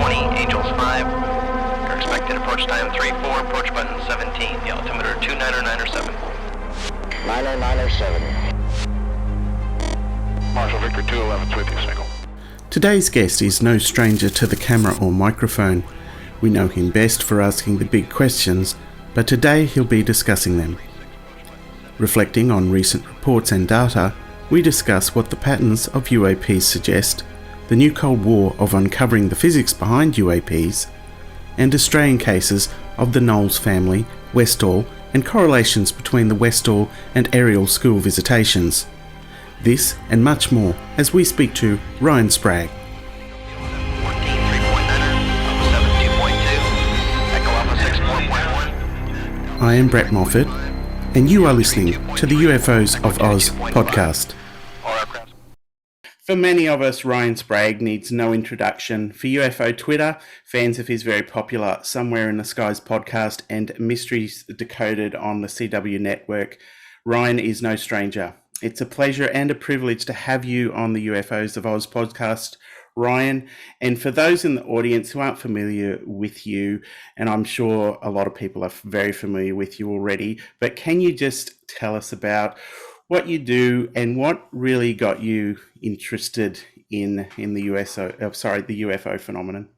20, Angels 5. Your expected approach time 3-4, approach button 17, the altimeter 29097. 90907. Marshall Victor 211's with you, single. Today's guest is no stranger to the camera or microphone. We know him best for asking the big questions, but today he'll be discussing them. Reflecting on recent reports and data, we discuss what the patterns of UAPs suggest, the new Cold War of uncovering the physics behind UAPs, and Australian cases of the Knowles Family, Westall, and correlations between the Westall and Ariel School visitations. This and much more as we speak to Ryan Sprague. 14, 3.9, 72.2, Echo Alpha 64.1. I am Brett Moffat, and you are listening to the UFOs of OZ podcast. For many of us, Ryan Sprague needs no introduction. For UFO Twitter, fans of his very popular Somewhere in the Skies podcast and Mysteries Decoded on the CW network, Ryan is no stranger. It's a pleasure and a privilege to have you on the UFOs of Oz podcast, Ryan. And for those in the audience who aren't familiar with you, and I'm sure a lot of people are very familiar with you already, but can you just tell us about what you do and what really got you interested in the the UFO phenomenon?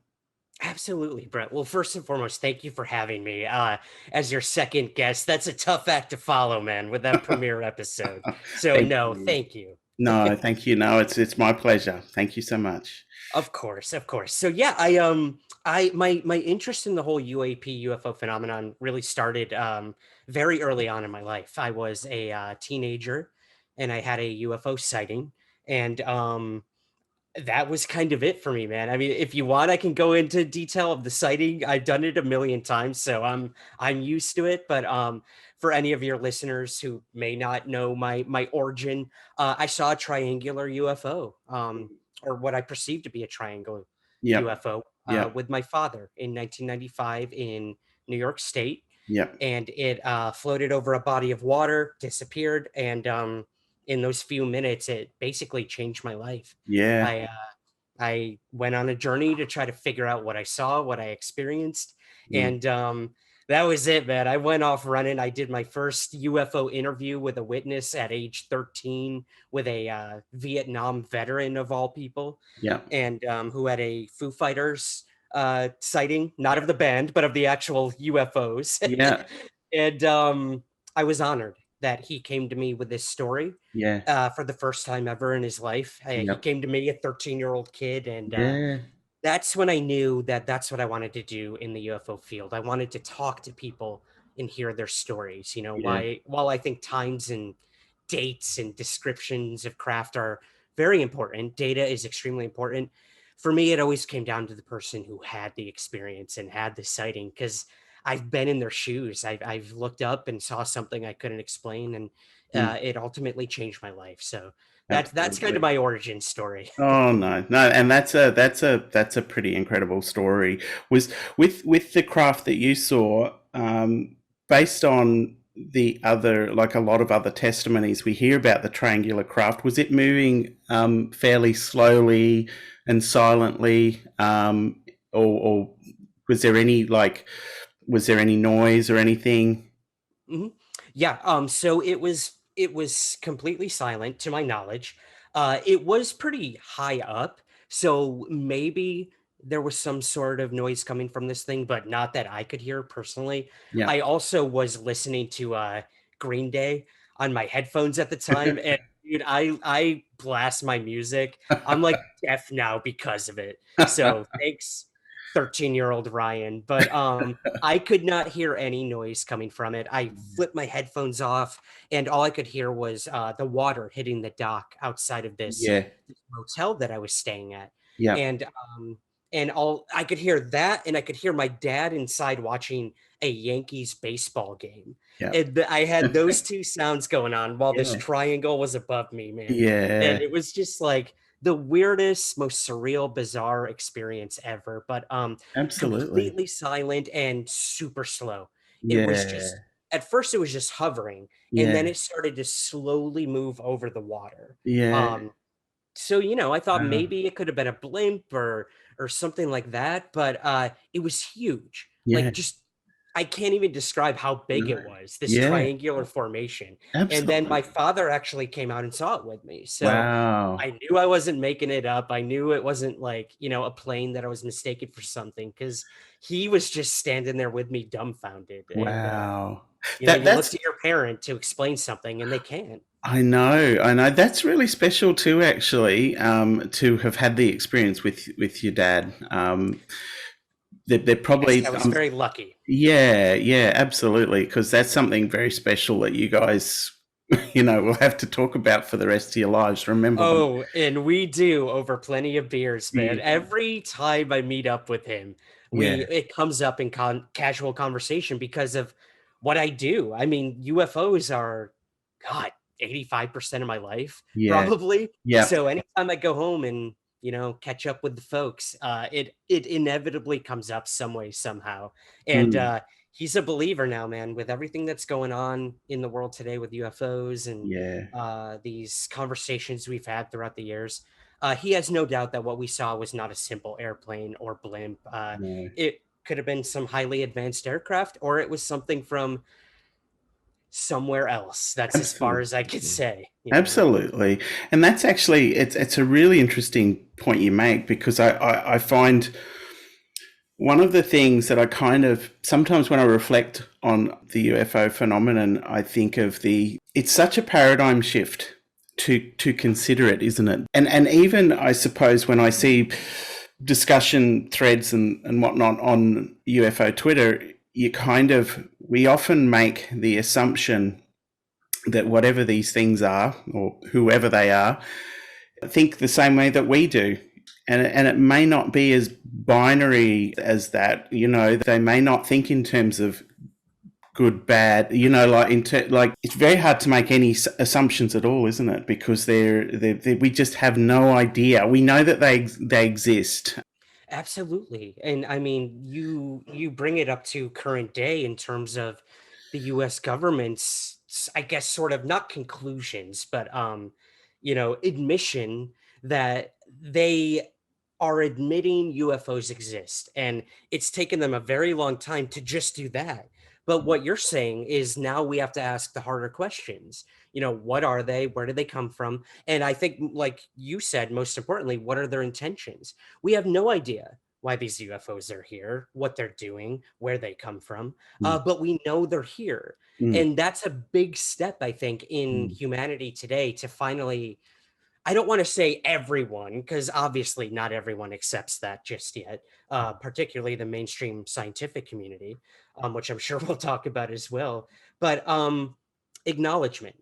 Absolutely, Brett. Well, first and foremost, thank you for having me as your second guest. That's a tough act to follow, man, with that premiere episode. So thank you. No, thank you. No, it's my pleasure. Thank you so much. Of course. So yeah, my interest in the whole UAP UFO phenomenon really started very early on in my life. I was a teenager, and I had a UFO sighting, and that was kind of it for me, man. I mean, if you want, I can go into detail of the sighting. I've done it a million times, so I'm used to it. But for any of your listeners who may not know my origin, I saw a triangular UFO, or what I perceived to be a triangular UFO, with my father in 1995 in New York State. Yeah, and it floated over a body of water, disappeared, and in those few minutes, it basically changed my life. Yeah. I went on a journey to try to figure out what I saw, what I experienced. And that was it, man. I went off running. I did my first UFO interview with a witness at age 13 with a Vietnam veteran of all people. Yeah. And who had a Foo Fighters sighting, not of the band, but of the actual UFOs. Yeah. And I was honored that he came to me with this story for the first time ever in his life. He came to me, a 13-year-old kid, and that's when I knew that that's what I wanted to do in the UFO field. I wanted to talk to people and hear their stories. You know, while I think times and dates and descriptions of craft are very important, data is extremely important. For me, it always came down to the person who had the experience and had the sighting, because I've been in their shoes. I've looked up and saw something I couldn't explain, and it ultimately changed my life. So that's kind of my origin story. Oh no, and that's a pretty incredible story. Was with the craft that you saw, based on the other, like a lot of other testimonies we hear about the triangular craft, was it moving fairly slowly and silently, or was there any noise or anything? Mm-hmm. Yeah. So it was completely silent to my knowledge. It was pretty high up, so maybe there was some sort of noise coming from this thing, but not that I could hear personally. Yeah. I also was listening to Green Day on my headphones at the time, and dude, I blast my music. I'm like deaf now because of it. So thanks, 13-year-old Ryan. But I could not hear any noise coming from it. I flipped my headphones off, and all I could hear was the water hitting the dock outside of this motel that I was staying at. Yeah. And all I could hear that, and I could hear my dad inside watching a Yankees baseball game. Yeah. And I had those two sounds going on while this triangle was above me, man. Yeah. And it was just like the weirdest, most surreal, bizarre experience ever. But absolutely completely silent and super slow. It was just, at first it was just hovering, and then it started to slowly move over the water. So, you know, I thought maybe it could have been a blimp or or something like that. But it was huge. Yeah. Like, just, I can't even describe how big it was, this triangular formation. Absolutely. And then my father actually came out and saw it with me. So wow. I knew I wasn't making it up. I knew it wasn't like, a plane that I was mistaken for something, because he was just standing there with me dumbfounded. Wow. And, you look to your parent to explain something and they can't. I know. That's really special too, actually, to have had the experience with your dad. They're probably... Yes, I was very lucky. Yeah, absolutely, because that's something very special that you guys, will have to talk about for the rest of your lives. Remember? Oh, and we do, over plenty of beers, man. Yeah. Every time I meet up with him, it comes up in casual conversation because of what I do. I mean, UFOs are, God, 85% of my life, probably. Yeah. So anytime I go home and catch up with the folks, it inevitably comes up some way, somehow. And he's a believer now, man, with everything that's going on in the world today with UFOs and these conversations we've had throughout the years. He has no doubt that what we saw was not a simple airplane or blimp. It could have been some highly advanced aircraft, or it was something from somewhere else. That's as far as I could say. Absolutely. And that's actually, it's a really interesting point you make, because I find one of the things that I kind of, sometimes when I reflect on the UFO phenomenon, I think of it's such a paradigm shift to consider it, isn't it? And even, I suppose, when I see discussion threads and whatnot on UFO Twitter, we often make the assumption that whatever these things are, or whoever they are, think the same way that we do. And it may not be as binary as that. They may not think in terms of good, bad, it's very hard to make any assumptions at all, isn't it? Because we just have no idea. We know that they exist. Absolutely. And I mean, you bring it up to current day in terms of the US government's, I guess, sort of, not conclusions, but admission that they are admitting UFOs exist. And it's taken them a very long time to just do that. But what you're saying is, now we have to ask the harder questions. What are they? Where do they come from? And I think, like you said, most importantly, what are their intentions? We have no idea why these UFOs are here, what they're doing, where they come from. But we know they're here. And that's a big step, I think, in humanity today, to finally, I don't want to say everyone, because obviously not everyone accepts that just yet, particularly the mainstream scientific community, which I'm sure we'll talk about as well. But acknowledgement.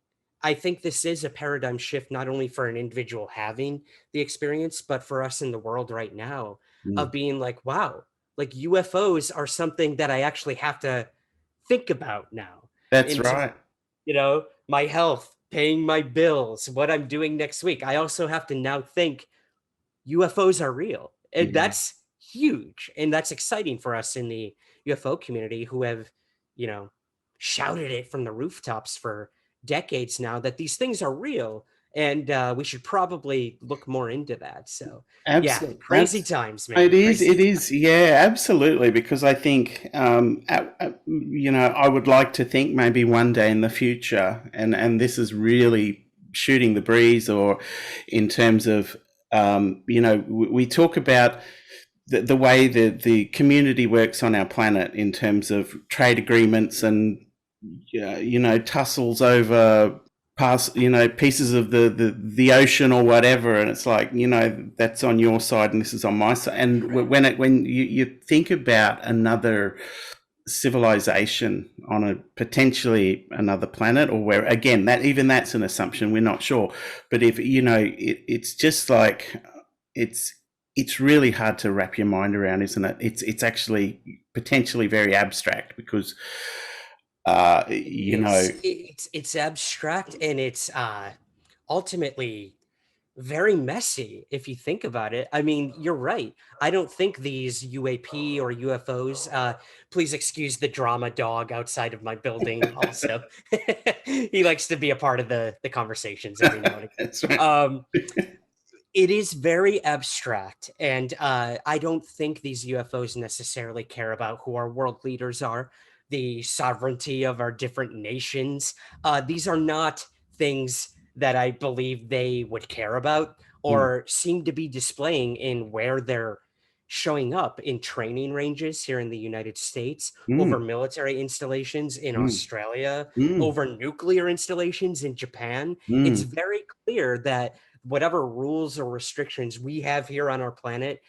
I think this is a paradigm shift, not only for an individual having the experience, but for us in the world right now, of being like, wow, like UFOs are something that I actually have to think about now. That's right. My health, paying my bills, what I'm doing next week. I also have to now think UFOs are real. And that's huge. And that's exciting for us in the UFO community, who have, shouted it from the rooftops for decades now, that these things are real. And we should probably look more into that. So, crazy times, man. It is. Yeah, absolutely. Because I think, I would like to think maybe one day in the future, and this is really shooting the breeze, or in terms of, we talk about the way the community works on our planet in terms of trade agreements and, tussles over pieces of the ocean or whatever, and it's like, that's on your side and this is on my side. And when you think about another civilization on a potentially another planet, or where, again, that's an assumption, we're not sure, but if it's just like, it's really hard to wrap your mind around, isn't it? It's actually potentially very abstract, because it's abstract, and it's ultimately very messy if you think about it. I mean, you're right. I don't think these UAP or UFOs, please excuse the drama dog outside of my building also. He likes to be a part of the conversations every now and again. That's right. It is very abstract, and I don't think these UFOs necessarily care about who our world leaders are, the sovereignty of our different nations. These are not things that I believe they would care about or seem to be displaying in where they're showing up in training ranges here in the United States, over military installations in Australia, over nuclear installations in Japan. It's very clear that whatever rules or restrictions we have here on our planet,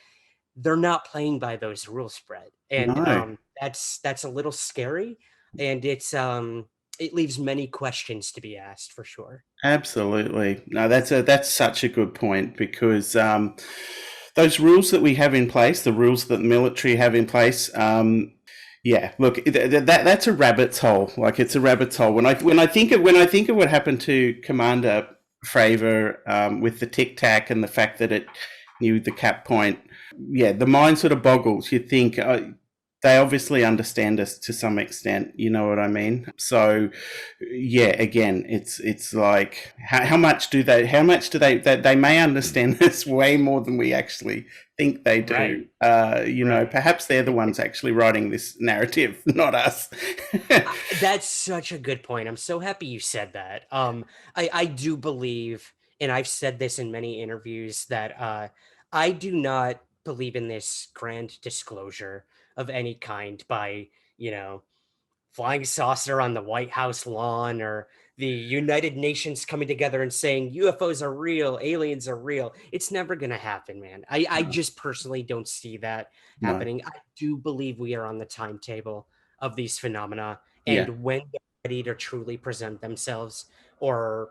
they're not playing by those rules, Brett. And No. That's a little scary, and it leaves many questions to be asked for sure. Absolutely. No, that's such a good point, because those rules that we have in place, the rules that the military have in place, yeah, look, that's a rabbit's hole. Like, it's a rabbit's hole. When I think of what happened to Commander Fravor, with the Tic Tac and the fact that it knew the cap point, yeah, the mind sort of boggles. You think, they obviously understand us to some extent, you know what I mean? So, yeah, again, it's like, how much do they may understand us way more than we actually think they do. Right. You know, perhaps they're the ones actually writing this narrative, not us. That's such a good point. I'm so happy you said that. I do believe, and I've said this in many interviews, that I do not believe in this grand disclosure of any kind by, flying saucer on the White House lawn, or the United Nations coming together and saying UFOs are real, aliens are real. It's never going to happen, man. I just personally don't see that happening. I do believe we are on the timetable of these phenomena, and when they're ready to truly present themselves, or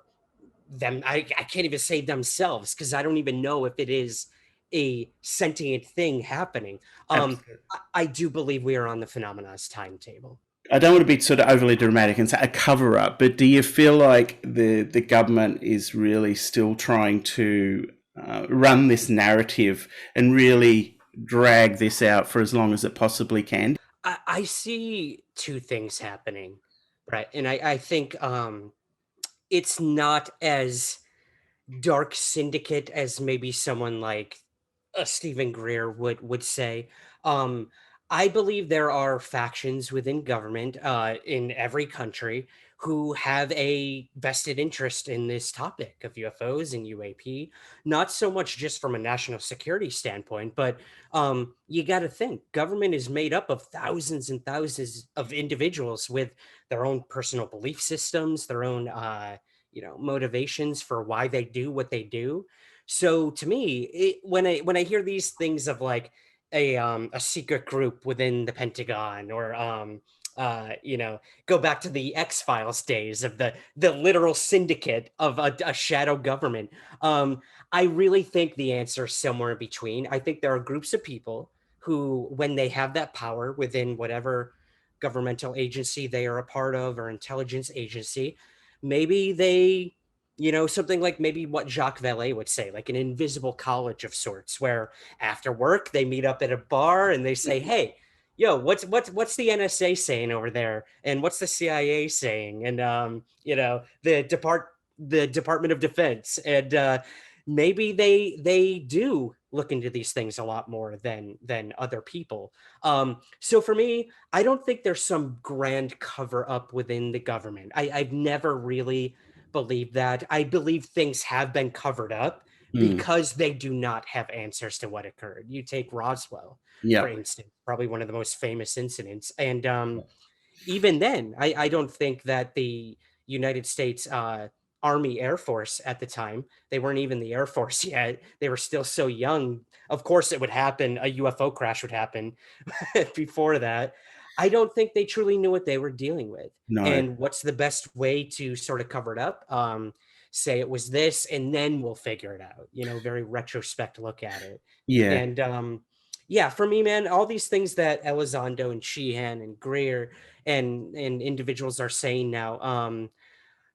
I can't even say themselves, because I don't even know if it is a sentient thing happening. I do believe we are on the phenomena's timetable. I don't want to be sort of overly dramatic and say a cover up, but do you feel like the government is really still trying to run this narrative and really drag this out for as long as it possibly can? I see two things happening, right? And I think it's not as dark syndicate as maybe someone like Stephen Greer would say. I believe there are factions within government in every country who have a vested interest in this topic of UFOs and UAP, not so much just from a national security standpoint, but you got to think government is made up of thousands and thousands of individuals with their own personal belief systems, their own motivations for why they do what they do. So to me, when I hear these things of like a secret group within the Pentagon, or go back to the X-Files days of the literal syndicate of a shadow government, I really think the answer is somewhere in between. I think there are groups of people who, when they have that power within whatever governmental agency they are a part of, or intelligence agency, maybe they, something like maybe what Jacques Vallée would say, like an invisible college of sorts, where after work they meet up at a bar and they say, hey, yo, what's the NSA saying over there, and what's the CIA saying, and the Department of Defense, and maybe they do look into these things a lot more than other people. So for me, I don't think there's some grand cover up within the government. I've never really believed that. I believe things have been covered up because they do not have answers to what occurred. You take Roswell, for instance, probably one of the most famous incidents. And even then, I don't think that the United States Army Air Force at the time, they weren't even the Air Force yet. They were still so young. Of course it would happen. A UFO crash would happen before that. I don't think they truly knew what they were dealing with. No. And what's the best way to sort of cover it up? Say it was this, and then we'll figure it out. Very retrospect look at it. Yeah. And yeah, for me, man, all these things that Elizondo and Sheehan and Greer and individuals are saying now,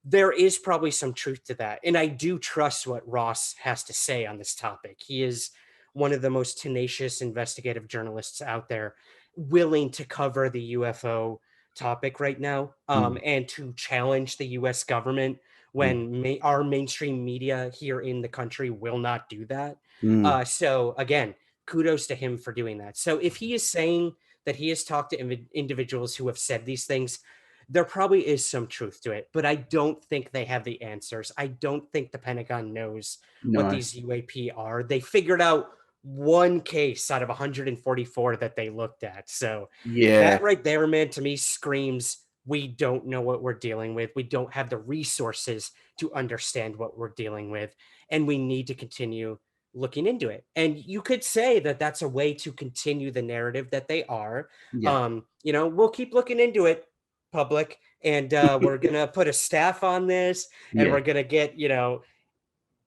there is probably some truth to that. And I do trust what Ross has to say on this topic. He is one of the most tenacious investigative journalists out there, willing to cover the UFO topic right now, and to challenge the US government when our mainstream media here in the country will not do that. So again, kudos to him for doing that. So if he is saying that he has talked to individuals who have said these things, there probably is some truth to it, but I don't think they have the answers. I don't think the Pentagon knows what these UAP are. They figured out one case out of 144 that they looked at. So that right there, man, to me screams, we don't know what we're dealing with. We don't have the resources to understand what we're dealing with, and we need to continue looking into it. And you could say that that's a way to continue the narrative that they are. We'll keep looking into it, public, and we're gonna put a staff on this, and we're gonna get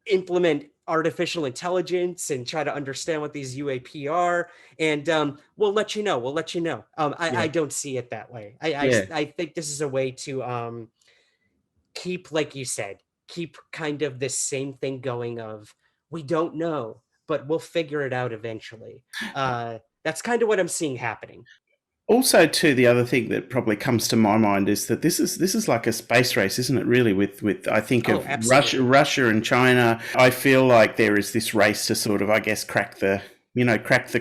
implement artificial intelligence and try to understand what these UAP are, and we'll let you know. I don't see it that way. I think this is a way to keep, like you said, keep kind of this same thing going of, we don't know, but we'll figure it out eventually. That's kind of what I'm seeing happening. Also, too, the other thing that probably comes to my mind is that this is like a space race, isn't it? Really, with I think of Russia and China. I feel like there is this race to sort of, I guess, crack the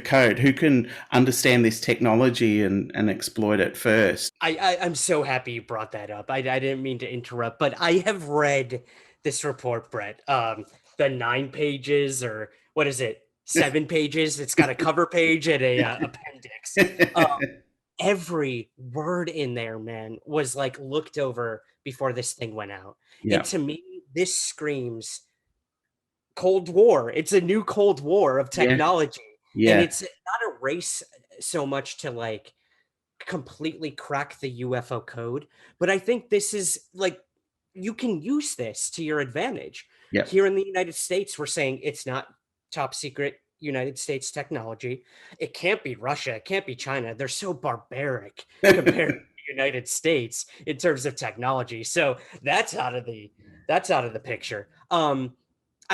code. Who can understand this technology and exploit it first? I'm so happy you brought that up. I didn't mean to interrupt, but I have read this report, Brett. The 9 pages, or what is it? 7 pages. It's got a cover page and a appendix. Every word in there, man, was like looked over before this thing went out. And to me, this screams Cold War. It's a new Cold War of technology. And it's not a race so much to like completely crack the UFO code, but I think this is like, you can use this to your advantage. Here in the United States, we're saying it's not top secret United States technology. It can't be Russia. It can't be China. They're so barbaric compared to the United States in terms of technology. So that's out of the picture. I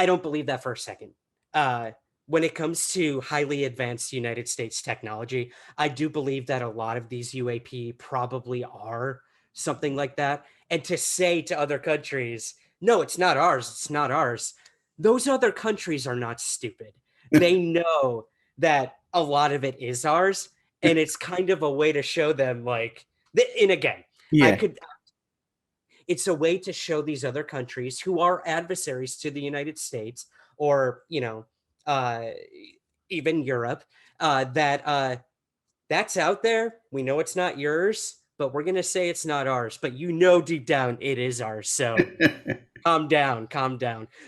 don't believe that for a second. When it comes to highly advanced United States technology, I do believe that a lot of these UAP probably are something like that. And to say to other countries, no, it's not ours. It's not ours. Those other countries are not stupid. They know that a lot of it is ours, and it's kind of a way to show them, like, and again, it's a way to show these other countries who are adversaries to the United States, or, even Europe, that that's out there. We know it's not yours, but we're going to say it's not ours, but deep down it is ours. So calm down.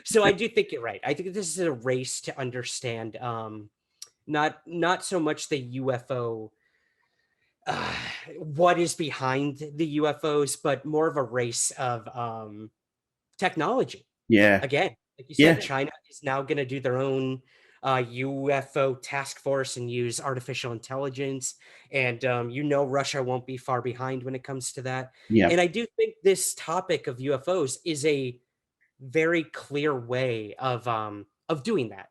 So I do think you're right. I think this is a race to understand, not so much the UFO, what is behind the UFOs, but more of a race of technology. Again, like you said, China is now going to do their own UFO task force and use artificial intelligence. And Russia won't be far behind when it comes to that. And I do think this topic of UFOs is a very clear way of doing that,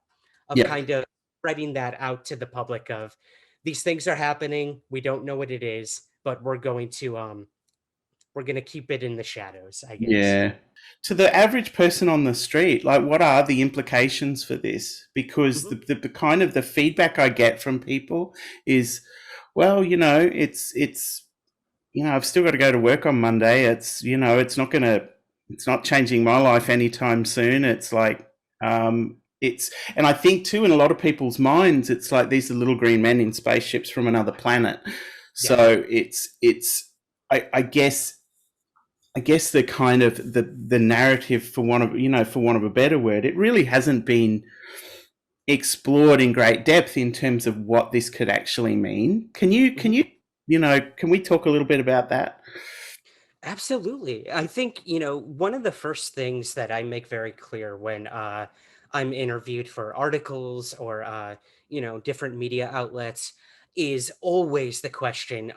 of kind of spreading that out to the public of, these things are happening. We don't know what it is, but we're going to keep it in the shadows, I guess. To the average person on the street, like, what are the implications for this? Because the kind of the feedback I get from people is, well, it's I've still got to go to work on Monday. It's it's not changing my life anytime soon. It's like, and I think too, in a lot of people's minds, it's like, these are little green men in spaceships from another planet. So I guess the kind of the narrative, for want of a better word, it really hasn't been explored in great depth in terms of what this could actually mean. Can we talk a little bit about that? Absolutely. I think, one of the first things that I make very clear when I'm interviewed for articles or, different media outlets is always the question.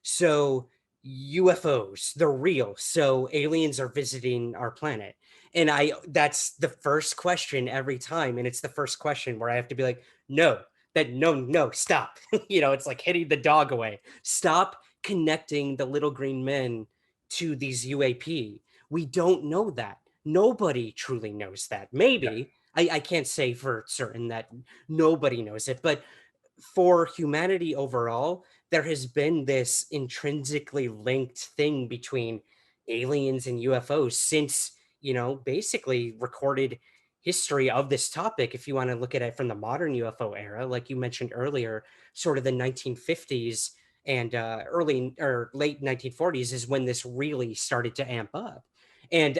So UFOs, they're real. So aliens are visiting our planet. And that's the first question every time. And it's the first question where I have to be like, no, stop. It's like hitting the dog away. Stop connecting the little green men to these UAP. We don't know that. nobody truly knows that. Maybe I can't say for certain that nobody knows it, but for humanity overall, there has been this intrinsically linked thing between aliens and UFOs since, basically recorded history of this topic. If you want to look at it from the modern UFO era, like you mentioned earlier, sort of the 1950s and early or late 1940s is when this really started to amp up. And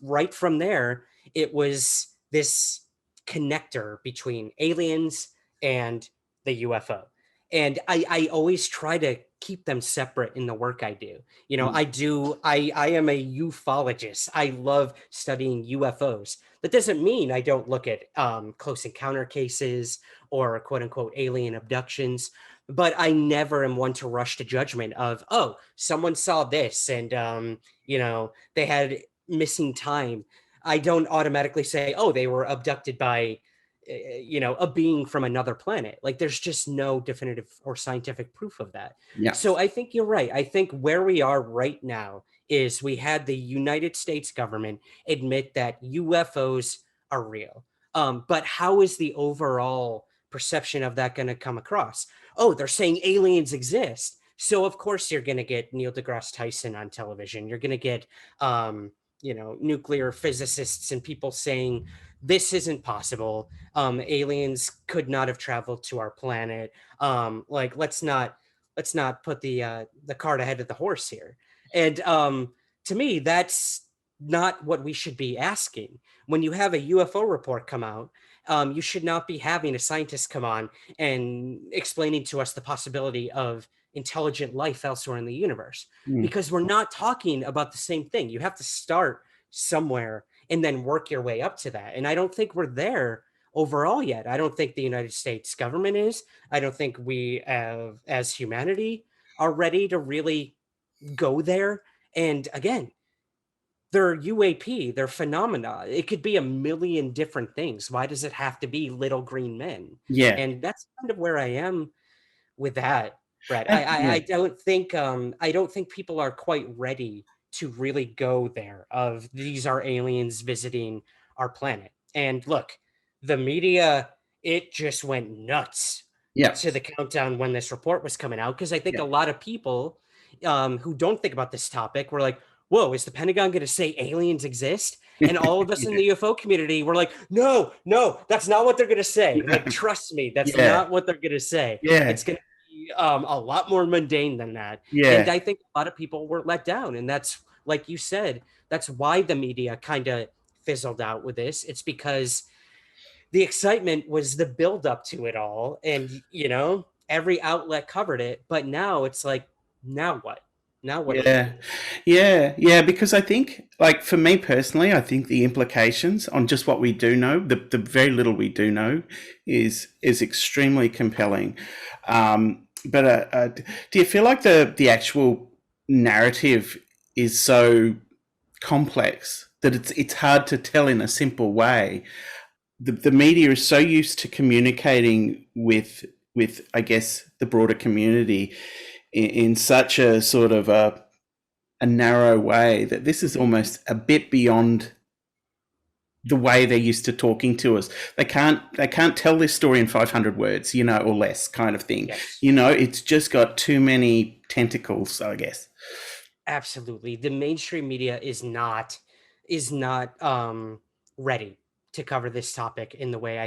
right from there, it was this connector between aliens and the UFO. And I always try to keep them separate in the work I do. I am a ufologist. I love studying UFOs. That doesn't mean I don't look at close encounter cases or quote unquote alien abductions, but I never am one to rush to judgment of, oh, someone saw this and, they had missing time. I don't automatically say, oh, they were abducted by a being from another planet. Like there's just no definitive or scientific proof of that. Yeah. So I think you're right. I think where we are right now is we had the United States government admit that UFOs are real. But how is the overall perception of that going to come across? Oh, they're saying aliens exist. So of course you're going to get Neil deGrasse Tyson on television. You're going to get, nuclear physicists and people saying this isn't possible. Aliens could not have traveled to our planet. Like let's not put the cart ahead of the horse here. And to me, that's not what we should be asking. When you have a UFO report come out, you should not be having a scientist come on and explaining to us the possibility of intelligent life elsewhere in the universe, because we're not talking about the same thing. You have to start somewhere and then work your way up to that. And I don't think we're there overall yet. I don't think the United States government is. I don't think we as humanity are ready to really go there. And again, they're UAP, they're phenomena. It could be a million different things. Why does it have to be little green men? Yeah. And that's kind of where I am with that, Brett. I don't think people are quite ready to really go there of these are aliens visiting our planet. And look, the media, it just went nuts to the countdown when this report was coming out, because I think a lot of people who don't think about this topic were like, whoa, is the Pentagon going to say aliens exist? And all of us in the UFO community were like, no, that's not what they're going to say. Like, trust me, that's not what they're going to say. It's going to be a lot more mundane than that. And I think a lot of people were let down. And that's, like you said, that's why the media kind of fizzled out with this. It's because the excitement was the buildup to it all. And, every outlet covered it. But now it's like, now what? Now what? Yeah. Because I think, like, for me personally, I think the implications on just what we do know, the very little we do know, is extremely compelling. But do you feel like the actual narrative is so complex that it's hard to tell in a simple way? The media is so used to communicating with I guess the broader community in such a sort of a narrow way that this is almost a bit beyond the way they're used to talking to us. They can't tell this story in 500 words, or less, kind of thing. Yes. It's just got too many tentacles, I guess. Absolutely. The mainstream media is not ready to cover this topic in the way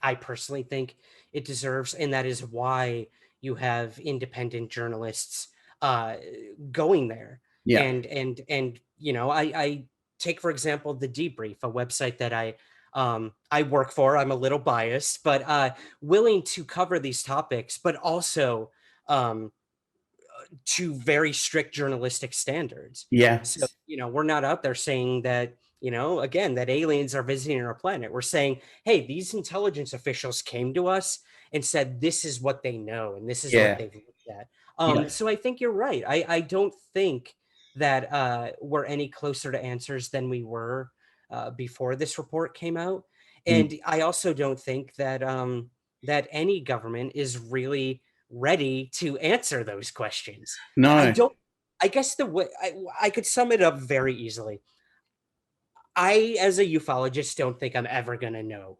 I personally think it deserves. And that is why you have independent journalists going there. Yeah. And I take, for example, The Debrief, a website that I work for. I'm a little biased, but willing to cover these topics, but also to very strict journalistic standards. Yeah. So, we're not out there saying that, again, that aliens are visiting our planet. We're saying, hey, these intelligence officials came to us and said, this is what they know. And this is what they've looked at. So I think you're right. I don't think that we're any closer to answers than we were before this report came out. And I also don't think that that any government is really ready to answer those questions. No. I guess the way I could sum it up very easily. I, as a ufologist, don't think I'm ever going to know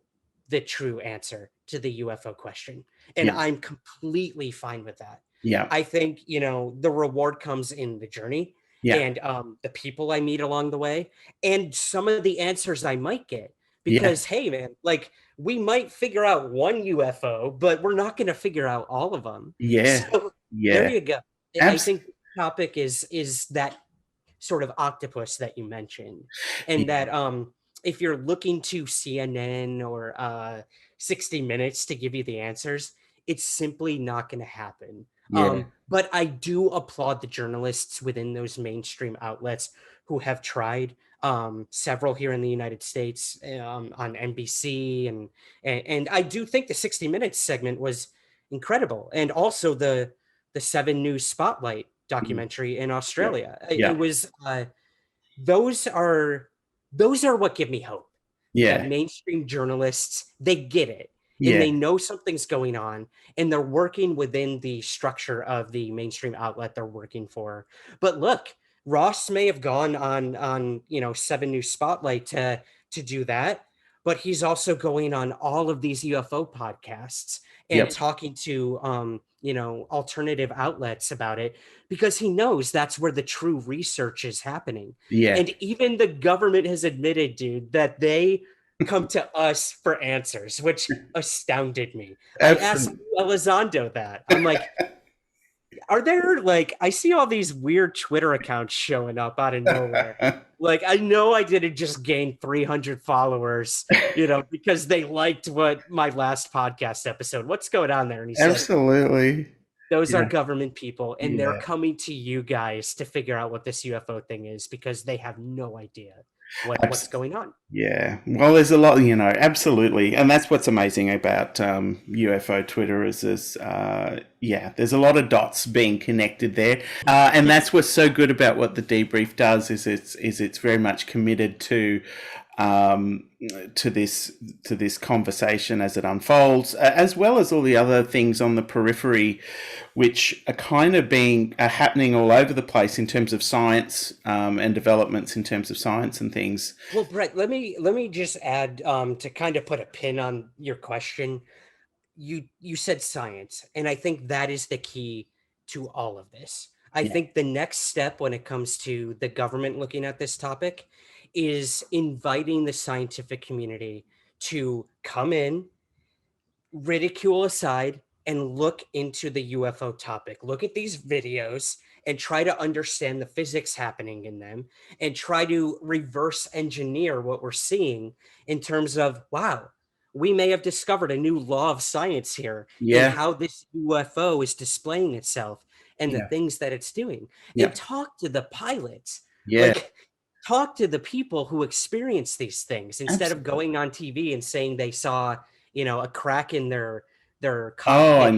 the true answer to the UFO question. And I'm completely fine with that. Yeah. I think, the reward comes in the journey and the people I meet along the way and some of the answers I might get. Because, hey, man, like we might figure out one UFO, but we're not going to figure out all of them. Yeah. So there you go. I think the topic is that sort of octopus that you mentioned, and that if you're looking to CNN or 60 Minutes to give you the answers, it's simply not going to happen. But I do applaud the journalists within those mainstream outlets who have tried. Several here in the United States on NBC, and I do think the 60 Minutes segment was incredible, and also the 7 News Spotlight documentary in Australia. It was those are what give me hope. That mainstream journalists, they get it. And they know something's going on and they're working within the structure of the mainstream outlet they're working for. But look, Ross may have gone on 7 News Spotlight to do that, but he's also going on all of these UFO podcasts and talking to alternative outlets about it, because he knows that's where the true research is happening. And even the government has admitted, dude, that they come to us for answers, which astounded me. I asked Elizondo that. I'm like, are there, like, I see all these weird Twitter accounts showing up out of nowhere. Like, I know I didn't just gain 300 followers, because they liked my last podcast episode. What's going on there? And he said, absolutely. Those are government people, and they're coming to you guys to figure out what this UFO thing is, because they have no idea what's going on. Yeah. Well, there's a lot, absolutely. And that's what's amazing about UFO Twitter is there's a lot of dots being connected there. And that's what's so good about what the debrief does is it's very much committed to this conversation as it unfolds, as well as all the other things on the periphery, which are kind of happening all over the place in terms of science and developments in terms of science and things. Well, Brett, let me just add to kind of put a pin on your question. You said science, and I think that is the key to all of this. I think the next step when it comes to the government looking at this topic is inviting the scientific community to come in, ridicule aside, and look into the UFO topic. Look at these videos and try to understand the physics happening in them and try to reverse engineer what we're seeing in terms of, wow, we may have discovered a new law of science here and how this UFO is displaying itself and the things that it's doing. And talk to the pilots. Talk to the people who experience these things instead of going on TV and saying they saw, a crack in their cockpit. Oh, I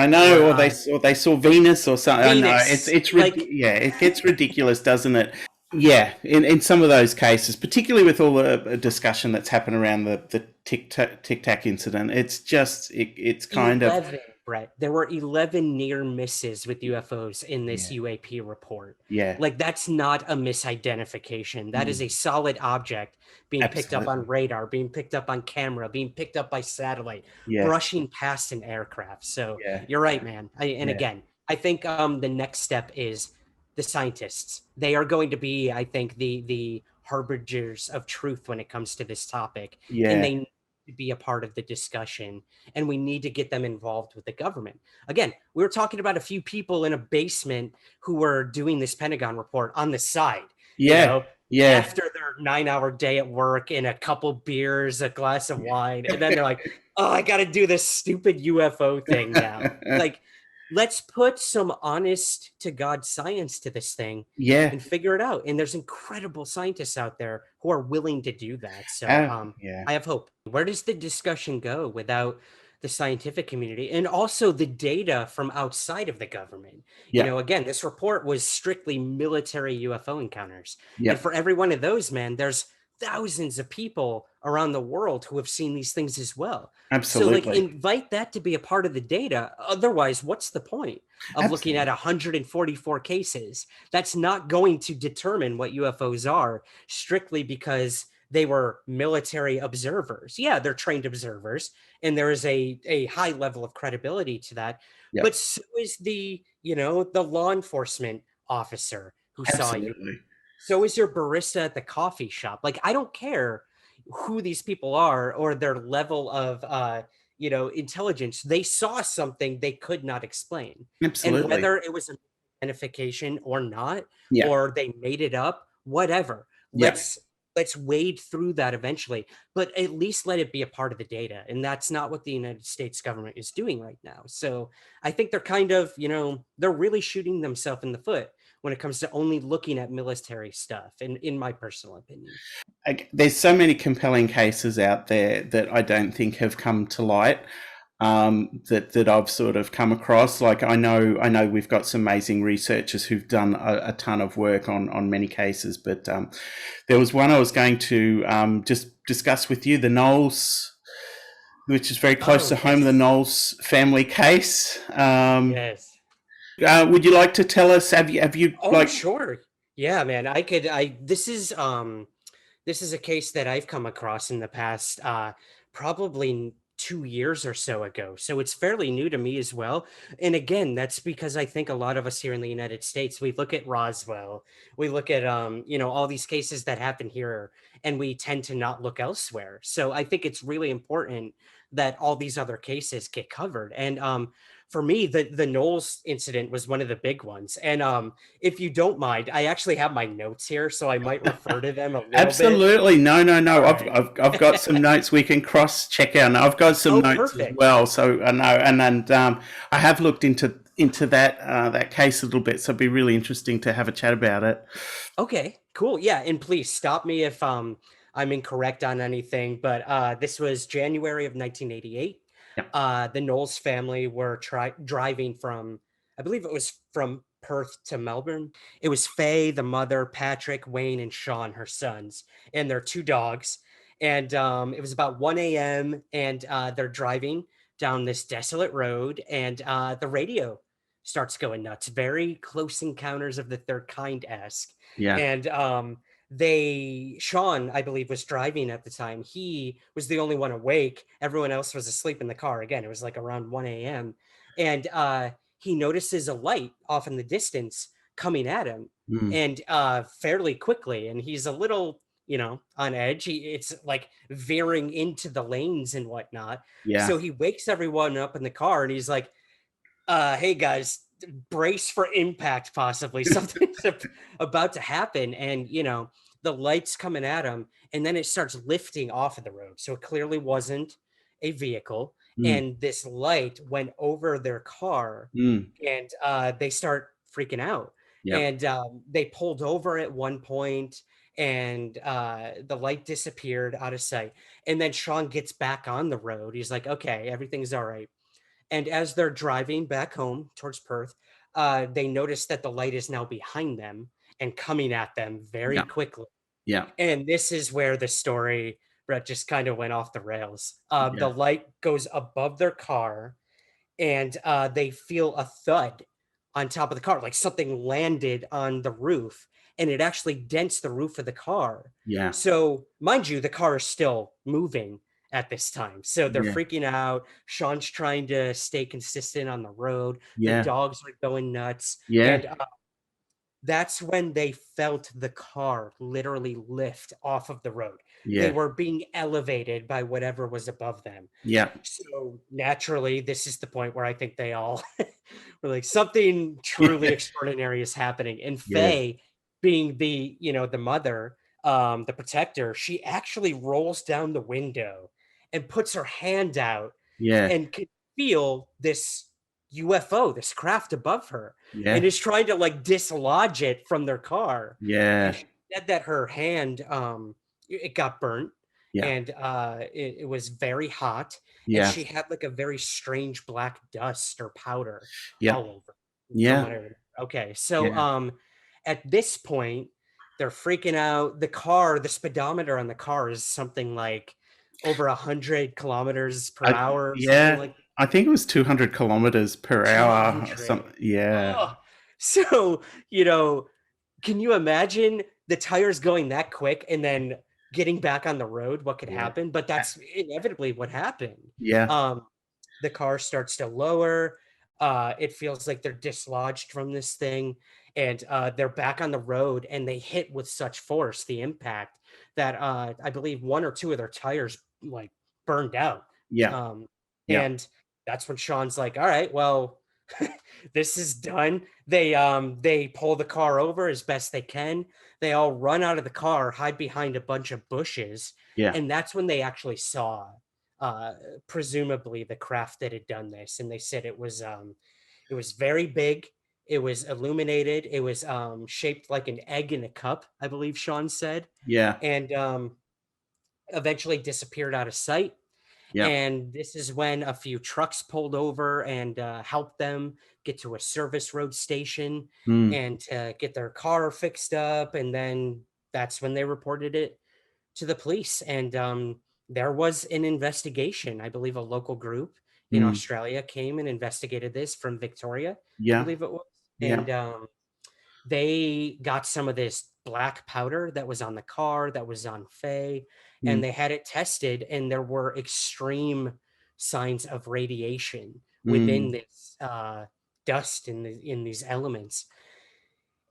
know. Or they saw Venus or something. Venus. I know. It's like, it gets ridiculous, doesn't it? Yeah, in some of those cases, particularly with all the discussion that's happened around the Tic Tac incident, it's just it's kind 11, Brett. There were 11 near misses with UFOs in this UAP report. Like, that's not a misidentification. That is a solid object being picked up on radar, being picked up on camera, being picked up by satellite, brushing past an aircraft. So you're right, man. Again, I think the next step is the scientists. They are going to be, I think, the harbingers of truth when it comes to this topic. And they need to be a part of the discussion, and we need to get them involved with the government. Again, we were talking about a few people in a basement who were doing this Pentagon report on the side. After their 9-hour day at work and a couple beers, a glass of wine, and then they're like, oh, I got to do this stupid UFO thing now. Like, let's put some honest to God science to this thing and figure it out. And there's incredible scientists out there who are willing to do that. So I have hope. Where does the discussion go without the scientific community and also the data from outside of the government? Again, this report was strictly military UFO encounters. And for every one of those, man, there's thousands of people around the world who have seen these things as well. Absolutely. So like invite that to be a part of the data. Otherwise, what's the point of looking at 144 cases? That's not going to determine what UFOs are strictly because they were military observers. Yeah, they're trained observers, and there is a high level of credibility to that. Yep. But so is the law enforcement officer who saw you. So is your barista at the coffee shop. Like, I don't care who these people are or their level of intelligence. They saw something they could not explain. Absolutely. And whether it was an identification or not, yeah. or they made it up, whatever. Let's wade through that eventually, but at least let it be a part of the data. And that's not what the United States government is doing right now. So I think they're kind of, they're really shooting themselves in the foot when it comes to only looking at military stuff, in my personal opinion. There's so many compelling cases out there that I don't think have come to light. That I've sort of come across. Like I know we've got some amazing researchers who've done a ton of work on many cases, but there was one I was going to just discuss with you, the Knowles, which is very close to home, the Knowles family case. Yes. Would you like to tell us? Have you? Oh, sure. Yeah, man. This is a case that I've come across in the past, probably 2 years or so ago. So it's fairly new to me as well. And again, that's because I think a lot of us here in the United States, we look at Roswell, we look at, all these cases that happen here, and we tend to not look elsewhere. So I think it's really important that all these other cases get covered. And, for me, the Knowles incident was one of the big ones. And if you don't mind, I actually have my notes here, so I might refer to them a little Absolutely. bit. No. Right. I've got some notes we can cross check out. I've got some notes perfect. As well. So I know, and I have looked into that case a little bit. So it'd be really interesting to have a chat about it. Okay, cool. Yeah, and please stop me if I'm incorrect on anything. But this was January of 1988. Yeah. The Knowles family were driving from, I believe it was from Perth to Melbourne. It was Faye, the mother, Patrick, Wayne, and Sean, her sons, and their 2 dogs. And it was about 1 a.m. and they're driving down this desolate road, and the radio starts going nuts. Very Close Encounters of the Third Kind-esque. Yeah. And Sean, I believe, was driving at the time. He was the only one awake. Everyone else was asleep in the car. Again, it was like around 1 a.m. And he notices a light off in the distance coming at him, and fairly quickly. And he's a little, on edge. It's like veering into the lanes and whatnot. Yeah. So he wakes everyone up in the car, and he's like, hey guys, brace for impact, possibly something's about to happen. And the light's coming at him, and then it starts lifting off of the road, so it clearly wasn't a vehicle. And this light went over their car, and they start freaking out. Yep. And they pulled over at one point, and the light disappeared out of sight. And then Sean gets back on the road. He's like, okay, everything's all right. And as they're driving back home towards Perth, they notice that the light is now behind them and coming at them very quickly. Yeah. And this is where the story, Brett, just kind of went off the rails. The light goes above their car, and they feel a thud on top of the car, like something landed on the roof, and it actually dents the roof of the car. Yeah. So mind you, the car is still moving at this time. So they're freaking out. Sean's trying to stay consistent on the road. The dogs are going nuts. Yeah. And that's when they felt the car literally lift off of the road. Yeah. They were being elevated by whatever was above them. Yeah. So naturally, this is the point where I think they all were like, something truly extraordinary is happening. And Faye, being the mother, the protector, she actually rolls down the window and puts her hand out and could feel this UFO, this craft above her, and is trying to like dislodge it from their car. Yeah. And she said that her hand, it got burnt, and it was very hot. Yeah. And she had like a very strange black dust or powder all over. Yeah. Okay. So at this point, They're freaking out. The speedometer on the car is something like over 100 kilometers per hour, or something like. I think it was 200 kilometers per hour. 200. Yeah. Oh. So, can you imagine the tires going that quick and then getting back on the road? What could happen? But that's inevitably what happened. Yeah. The car starts to lower. It feels like they're dislodged from this thing, and they're back on the road, and they hit with such force, the impact, that I believe one or two of their tires like burned out. Yeah. And that's when Sean's like, all right, well, this is done. They pull the car over as best they can. They all run out of the car, hide behind a bunch of bushes. Yeah. And that's when they actually saw presumably the craft that had done this. And they said it was very big. It was illuminated. It was shaped like an egg in a cup, I believe Sean said. Yeah. And eventually disappeared out of sight. Yeah. And this is when a few trucks pulled over and helped them get to a service road station and get their car fixed up. And then that's when they reported it to the police. And there was an investigation. I believe a local group in Australia came and investigated this from Victoria, I believe it was. And they got some of this black powder that was on the car, that was on Faye, and they had it tested, and there were extreme signs of radiation within this dust in these elements.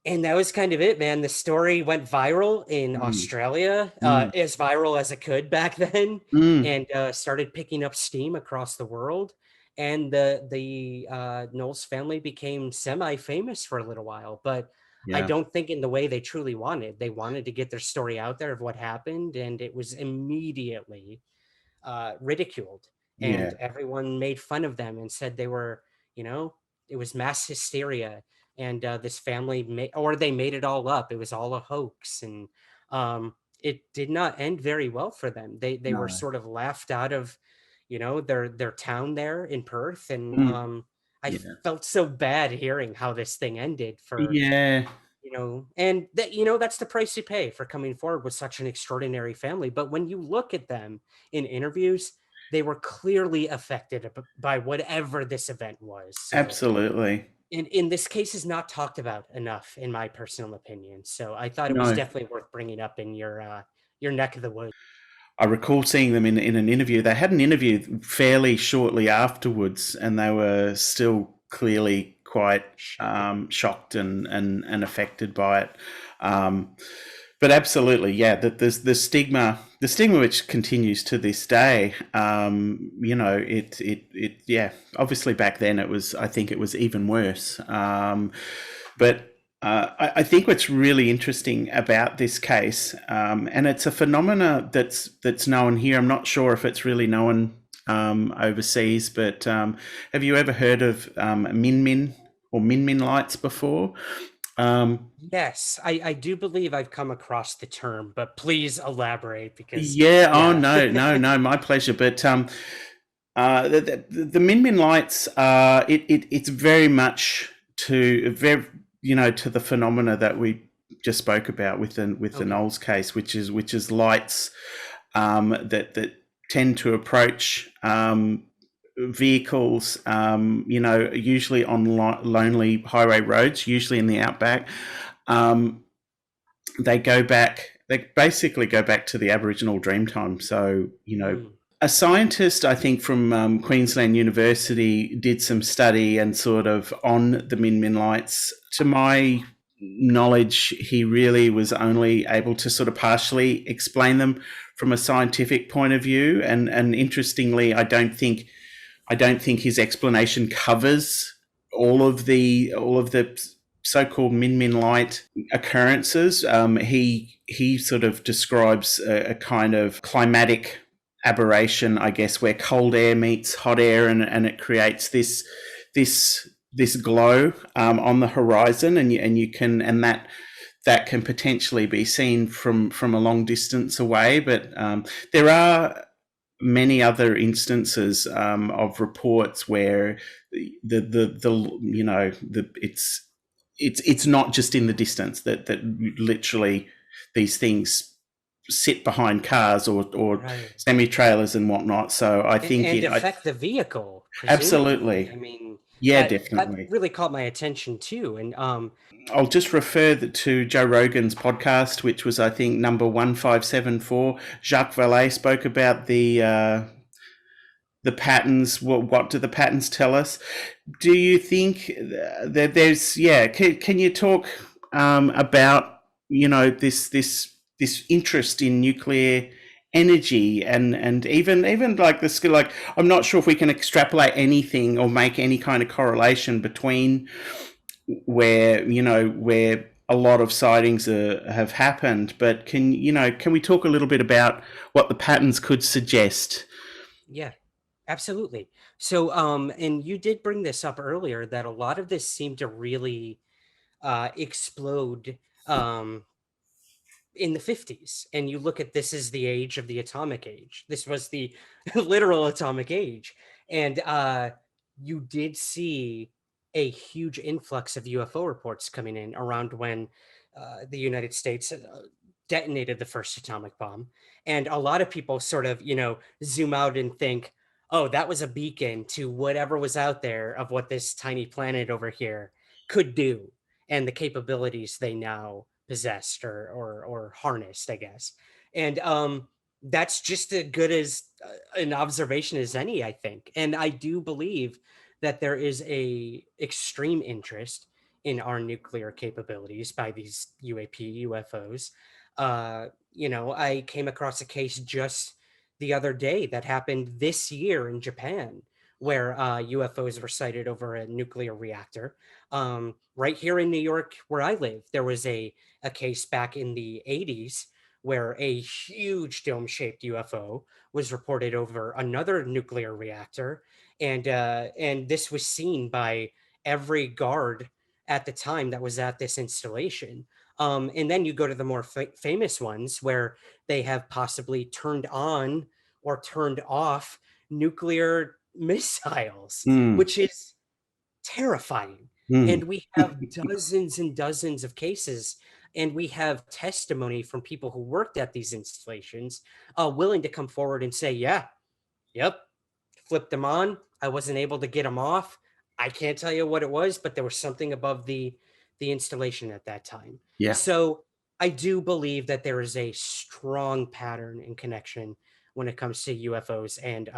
And that was kind of it, man. The story went viral in Australia, as viral as it could back then, and started picking up steam across the world. And the Knowles family became semi-famous for a little while, but I don't think in the way they truly wanted. They wanted to get their story out there of what happened, and it was immediately ridiculed. And everyone made fun of them and said they were, it was mass hysteria. And this family they made it all up. It was all a hoax. And it did not end very well for them. They were sort of laughed out of, their town there in Perth. And I felt so bad hearing how this thing ended for, and that, that's the price you pay for coming forward with such an extraordinary family. But when you look at them in interviews, they were clearly affected by whatever this event was. So, absolutely. And in this case is not talked about enough, in my personal opinion. So I thought it was definitely worth bringing up in your neck of the woods. I recall seeing them in an interview. They had an interview fairly shortly afterwards, and they were still clearly quite shocked and affected by it. But absolutely, that there's the stigma which continues to this day. Obviously back then I think it was even worse. But I think what's really interesting about this case, and it's a phenomena that's known here. I'm not sure if it's really known overseas, but have you ever heard of Min or Min lights before? Yes, I do believe I've come across the term, but please elaborate because oh no, my pleasure. But the Min lights, it's very much to the phenomena that we just spoke about with the Knowles case, which is lights that tend to approach vehicles, usually on lonely highway roads, usually in the outback. They basically go back to the Aboriginal Dreamtime. So, a scientist, I think, from Queensland University did some study and sort of on the Min lights. To my knowledge, he really was only able to sort of partially explain them from a scientific point of view. And interestingly, I don't think his explanation covers all of the so-called Min light occurrences. He sort of describes a kind of climatic aberration, I guess, where cold air meets hot air, and it creates this glow on the horizon, and that can potentially be seen from a long distance away. But there are many other instances of reports where it's not just in the distance, that literally these things sit behind cars or right. semi-trailers and whatnot. So I think and affect the vehicle. Absolutely. I mean, yeah, that definitely. really caught my attention too. And I'll just refer to Joe Rogan's podcast, which was, I think, number 1574. Jacques Vallée spoke about the patterns. What do the patterns tell us? Do you think that there's Can you talk about this interest in nuclear energy and even like the skill? Like, I'm not sure if we can extrapolate anything or make any kind of correlation between where a lot of sightings have happened, but can we talk a little bit about what the patterns could suggest? Yeah, absolutely. So, and you did bring this up earlier that a lot of this seemed to really explode in the 50s. And you look at, this is the age of the atomic age. This was the literal atomic age. And you did see a huge influx of UFO reports coming in around when the United States detonated the first atomic bomb. And a lot of people sort of, zoom out and think, oh, that was a beacon to whatever was out there of what this tiny planet over here could do and the capabilities they now possessed or harnessed, I guess. And that's just as good as an observation as any, I think. And I do believe that there is a extreme interest in our nuclear capabilities by these UAP UFOs. I came across a case just the other day that happened this year in Japan, where UFOs were sighted over a nuclear reactor. Right here in New York, where I live, there was a case back in the 80s where a huge dome-shaped UFO was reported over another nuclear reactor, and this was seen by every guard at the time that was at this installation. And then you go to the more famous ones where they have possibly turned on or turned off nuclear missiles, which is terrifying. And we have dozens and dozens of cases, and we have testimony from people who worked at these installations willing to come forward and say, yeah, yep, flipped them on. I wasn't able to get them off. I can't tell you what it was, but there was something above the installation at that time. Yeah. So I do believe that there is a strong pattern and connection when it comes to UFOs and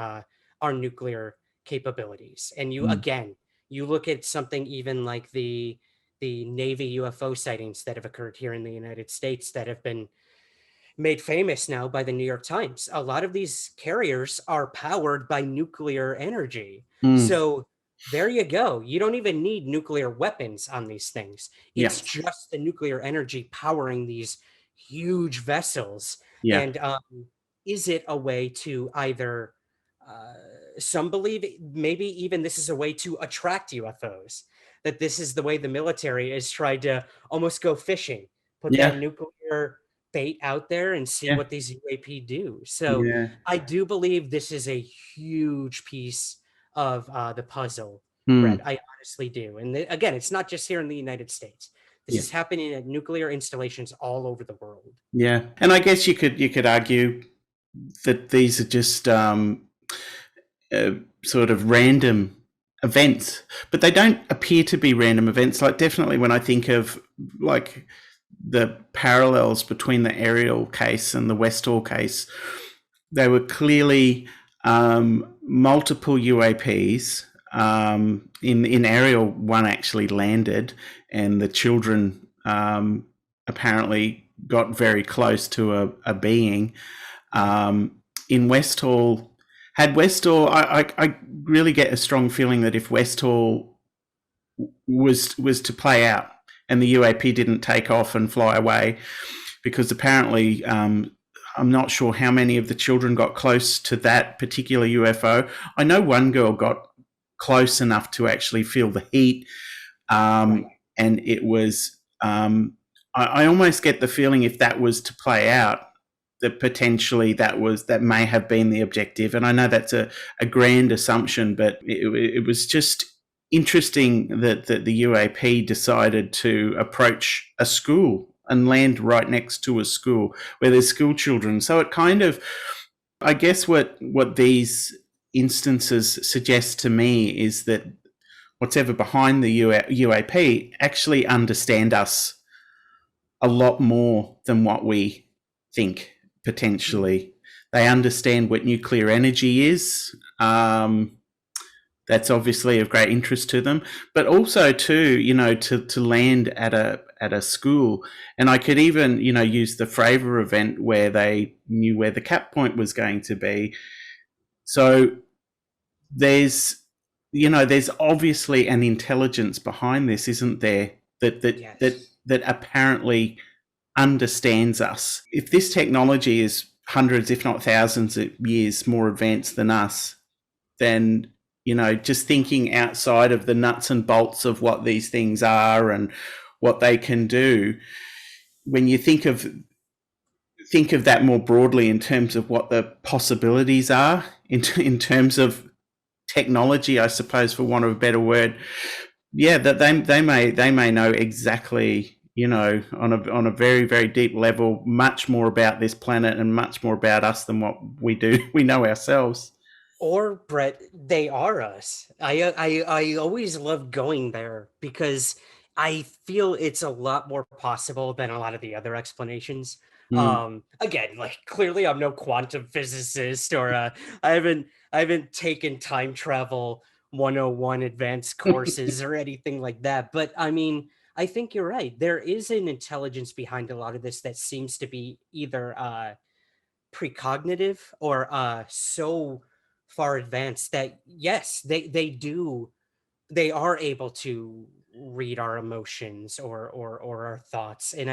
our nuclear capabilities. And you look at something even like the Navy UFO sightings that have occurred here in the United States that have been made famous now by the New York Times. A lot of these carriers are powered by nuclear energy. So there you go. You don't even need nuclear weapons on these things. It's just the nuclear energy powering these huge vessels. Yeah. And is it a way to either, some believe maybe even this is a way to attract UFOs, that this is the way the military has tried to almost go fishing, put that nuclear bait out there and see what these UAP do. So I do believe this is a huge piece of the puzzle, Brett. I honestly do. And again, it's not just here in the United States. This is happening at nuclear installations all over the world. Yeah. And I guess you could argue that these are just sort of random events, but they don't appear to be random events. Like, definitely when I think of like the parallels between the Ariel case and the Westall case, they were clearly multiple UAPs. In Ariel, one actually landed, and the children apparently got very close to a being. In Westall, I really get a strong feeling that if Westall was to play out and the UAP didn't take off and fly away, because apparently I'm not sure how many of the children got close to that particular UFO. I know one girl got close enough to actually feel the heat, and it was I almost get the feeling if that was to play out, that potentially that may have been the objective. And I know that's a grand assumption, but it was just interesting that the UAP decided to approach a school and land right next to a school where there's school children. So it kind of, I guess what these instances suggest to me is that what's ever behind the UAP actually understand us a lot more than what we think, potentially. They understand what nuclear energy is. That's obviously of great interest to them, but also too, to land at a school. And I could even, use the Fravor event where they knew where the cap point was going to be. So there's obviously an intelligence behind this, isn't there? That apparently understands us. If this technology is hundreds, if not thousands of years more advanced than us, then just thinking outside of the nuts and bolts of what these things are and what they can do, when you think of that more broadly in terms of what the possibilities are in terms of technology, I suppose, for want of a better word, that they may know exactly, on a very, very deep level, much more about this planet and much more about us than what we know ourselves. Or, Brett, they are us. I always love going there because I feel it's a lot more possible than a lot of the other explanations. Again, like, clearly I'm no quantum physicist, or I haven't taken time travel 101 advanced courses or anything like that. But I mean, I think you're right. There is an intelligence behind a lot of this that seems to be either precognitive or so far advanced that, yes, they are able to read our emotions or our thoughts. And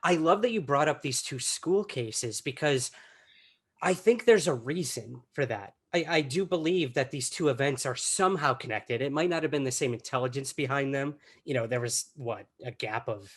I love that you brought up these two school cases, because I think there's a reason for that. I do believe that these two events are somehow connected. It might not have been the same intelligence behind them. There was a gap of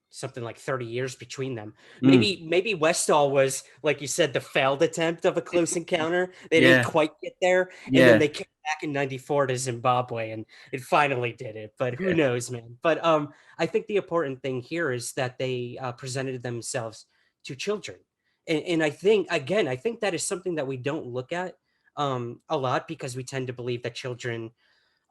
something like 30 years between them. Maybe Westall was, like you said, the failed attempt of a close encounter. They didn't quite get there. And then they came back in 94 to Zimbabwe and it finally did it. But who knows, man? But I think the important thing here is that they presented themselves to children. And I think that is something that we don't look at a lot, because we tend to believe that children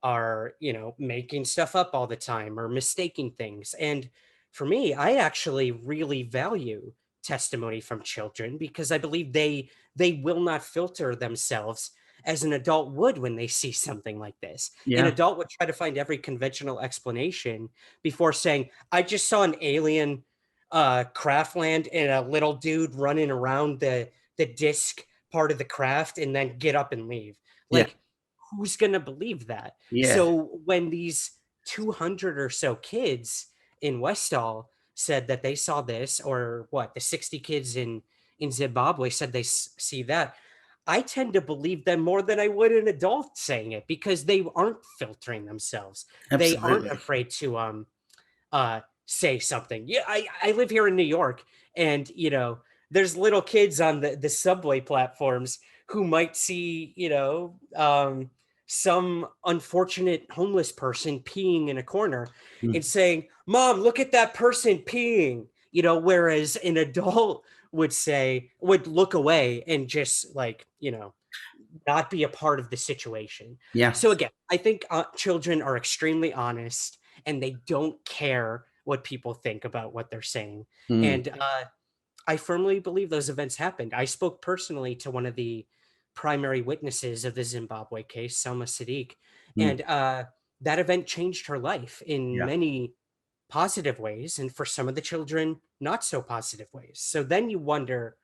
are, making stuff up all the time or mistaking things. And for me, I actually really value testimony from children, because I believe they will not filter themselves as an adult would when they see something like this. An adult would try to find every conventional explanation before saying, I just saw an alien craft land and a little dude running around the disc part of the craft and then get up and leave. Like, who's going to believe that? So when these 200 or so kids in Westall said that they saw this, or the 60 kids in Zimbabwe said they see that, I tend to believe them more than I would an adult saying it, because they aren't filtering themselves. Absolutely. They aren't afraid to say something. I live here in New York, and there's little kids on the subway platforms who might see some unfortunate homeless person peeing in a corner and saying, Mom, look at that person peeing, whereas an adult would look away and just not be a part of the situation. So again, I think children are extremely honest, and they don't care what people think about what they're saying. And I firmly believe those events happened. I spoke personally to one of the primary witnesses of the Zimbabwe case, Selma Sadiq, and that event changed her life in many positive ways, and for some of the children, not so positive ways. So then you wonder,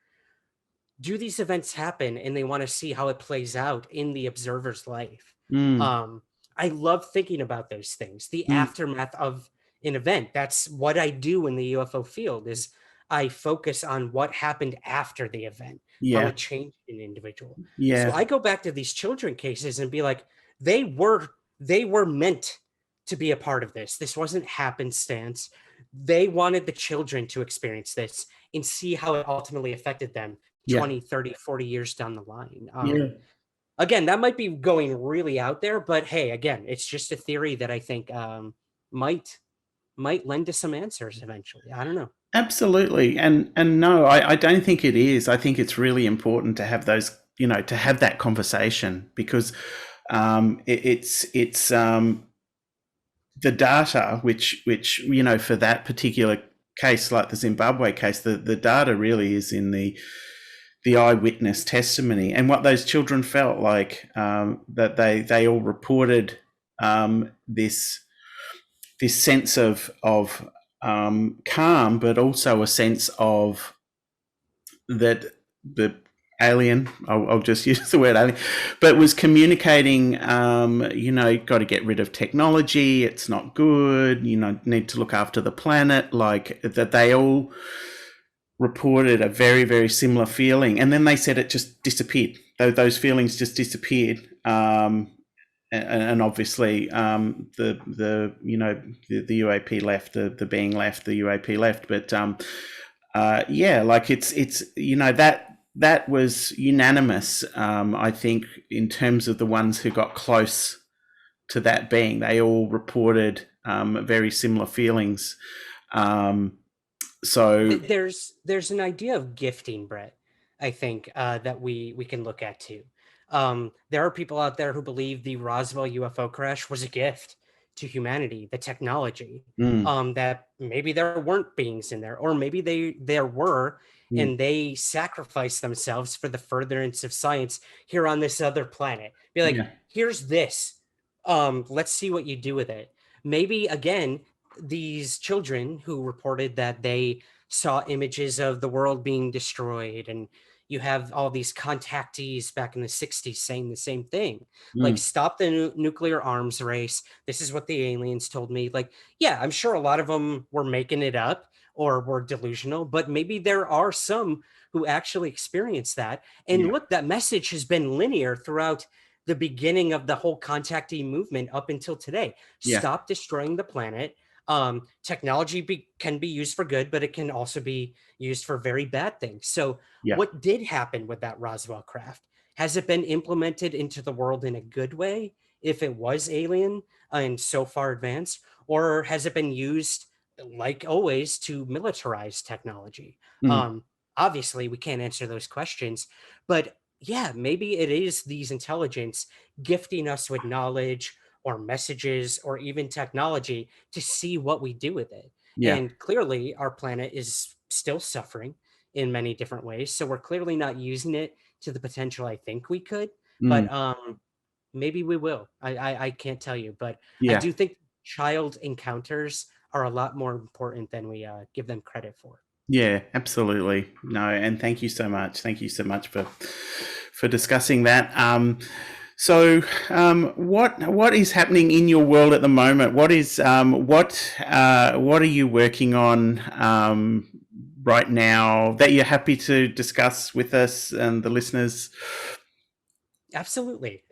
do these events happen and they want to see how it plays out in the observer's life? I love thinking about those things, the aftermath of an event. That's what I do in the UFO field, is I focus on what happened after the event, how it changed an individual. So I go back to these children cases and be like, they were meant to be a part of this. This wasn't happenstance. They wanted the children to experience this and see how it ultimately affected them 20, 30, 40 years down the line. Again, that might be going really out there, but hey, again, it's just a theory that I think might lend to some answers eventually. I don't know. Absolutely. And no, I don't think it is. I think it's really important to have those, to have that conversation, because it's the data, which for that particular case, like the Zimbabwe case, the data really is in the eyewitness testimony and what those children felt like, that they all reported this sense of calm, but also a sense of that the alien, I'll just use the word alien, but was communicating, got to get rid of technology, it's not good, need to look after the planet, like that. They all reported a very, very similar feeling, and then they said it just disappeared. Those feelings just disappeared, and obviously the UAP left, the being left, the UAP left, but like it's that was unanimous. I think in terms of the ones who got close to that being, they all reported very similar feelings. So there's an idea of gifting, Brett, I think, that we can look at too. There are people out there who believe the Roswell UFO crash was a gift to humanity, the technology, that maybe there weren't beings in there, or maybe there were, and they sacrificed themselves for the furtherance of science here on this other planet. Be like, here's this. Let's see what you do with it. Maybe, again, these children who reported that they saw images of the world being destroyed, and you have all these contactees back in the 60s saying the same thing, like, stop the nuclear arms race. This is what the aliens told me. Like, yeah, I'm sure a lot of them were making it up or were delusional, but maybe there are some who actually experienced that. And look, that message has been linear throughout the beginning of the whole contactee movement up until today. Stop destroying the planet. Technology can be used for good, but it can also be used for very bad things. So what did happen with that Roswell craft? Has it been implemented into the world in a good way, if it was alien and so far advanced, or has it been used, like always, to militarize technology? Obviously, we can't answer those questions, but yeah, maybe it is these intelligence gifting us with knowledge or messages or even technology to see what we do with it. And clearly our planet is still suffering in many different ways. So we're clearly not using it to the potential I think we could, but maybe we will. I can't tell you, but I do think child encounters are a lot more important than we give them credit for. Yeah, absolutely. No, and thank you so much. Thank you so much for discussing that. So, what is happening in your world at the moment? What are you working on right now that you're happy to discuss with us and the listeners? Absolutely.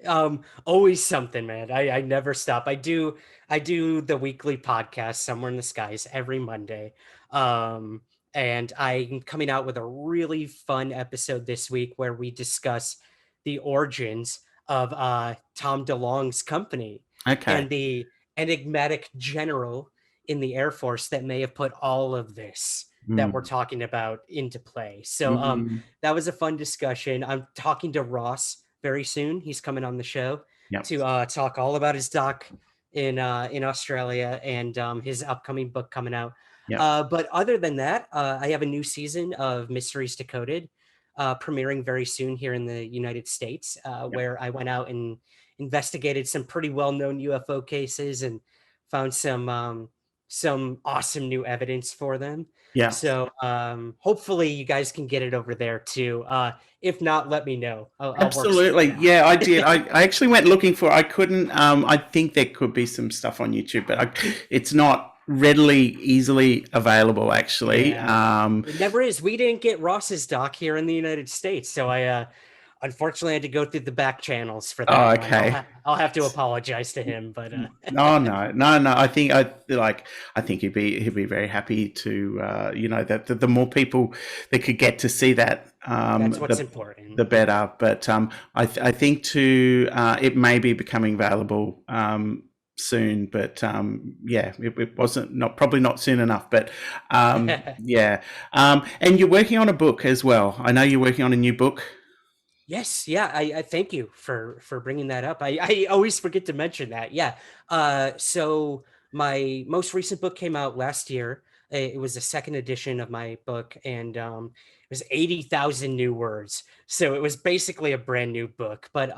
Always something, man. I never stop. I do the weekly podcast, Somewhere in the Skies, every Monday. And I'm coming out with a really fun episode this week where we discuss the origins of Tom DeLonge's company and the enigmatic general in the Air Force that may have put all of this that we're talking about into play. So that was a fun discussion. I'm talking to Ross very soon. He's coming on the show to talk all about his doc in Australia and his upcoming book coming out. But other than that, I have a new season of Mysteries Decoded premiering very soon here in the United States, where I went out and investigated some pretty well-known UFO cases and found some awesome new evidence for them. So hopefully you guys can get it over there too. If not, let me know. I'll Absolutely. Yeah, I did. I actually went looking for, I couldn't, I think there could be some stuff on YouTube, but it's not readily, easily available, actually. It never is. We didn't get Ross's doc here in the United States, so I unfortunately had to go through the back channels for that. Oh, okay. I'll have to apologize to him, but no. I think he'd be very happy to that the more people that could get to see that, that's what's important, the better. But I think it may be becoming available soon, but it wasn't probably not soon enough, but yeah. And you're working on a book as well. I know you're working on a new book. Yes, yeah. I thank you for bringing that up. I always forget to mention that. Yeah. So my most recent book came out last year. It was the second edition of my book, and it was 80,000 new words. So it was basically a brand new book. But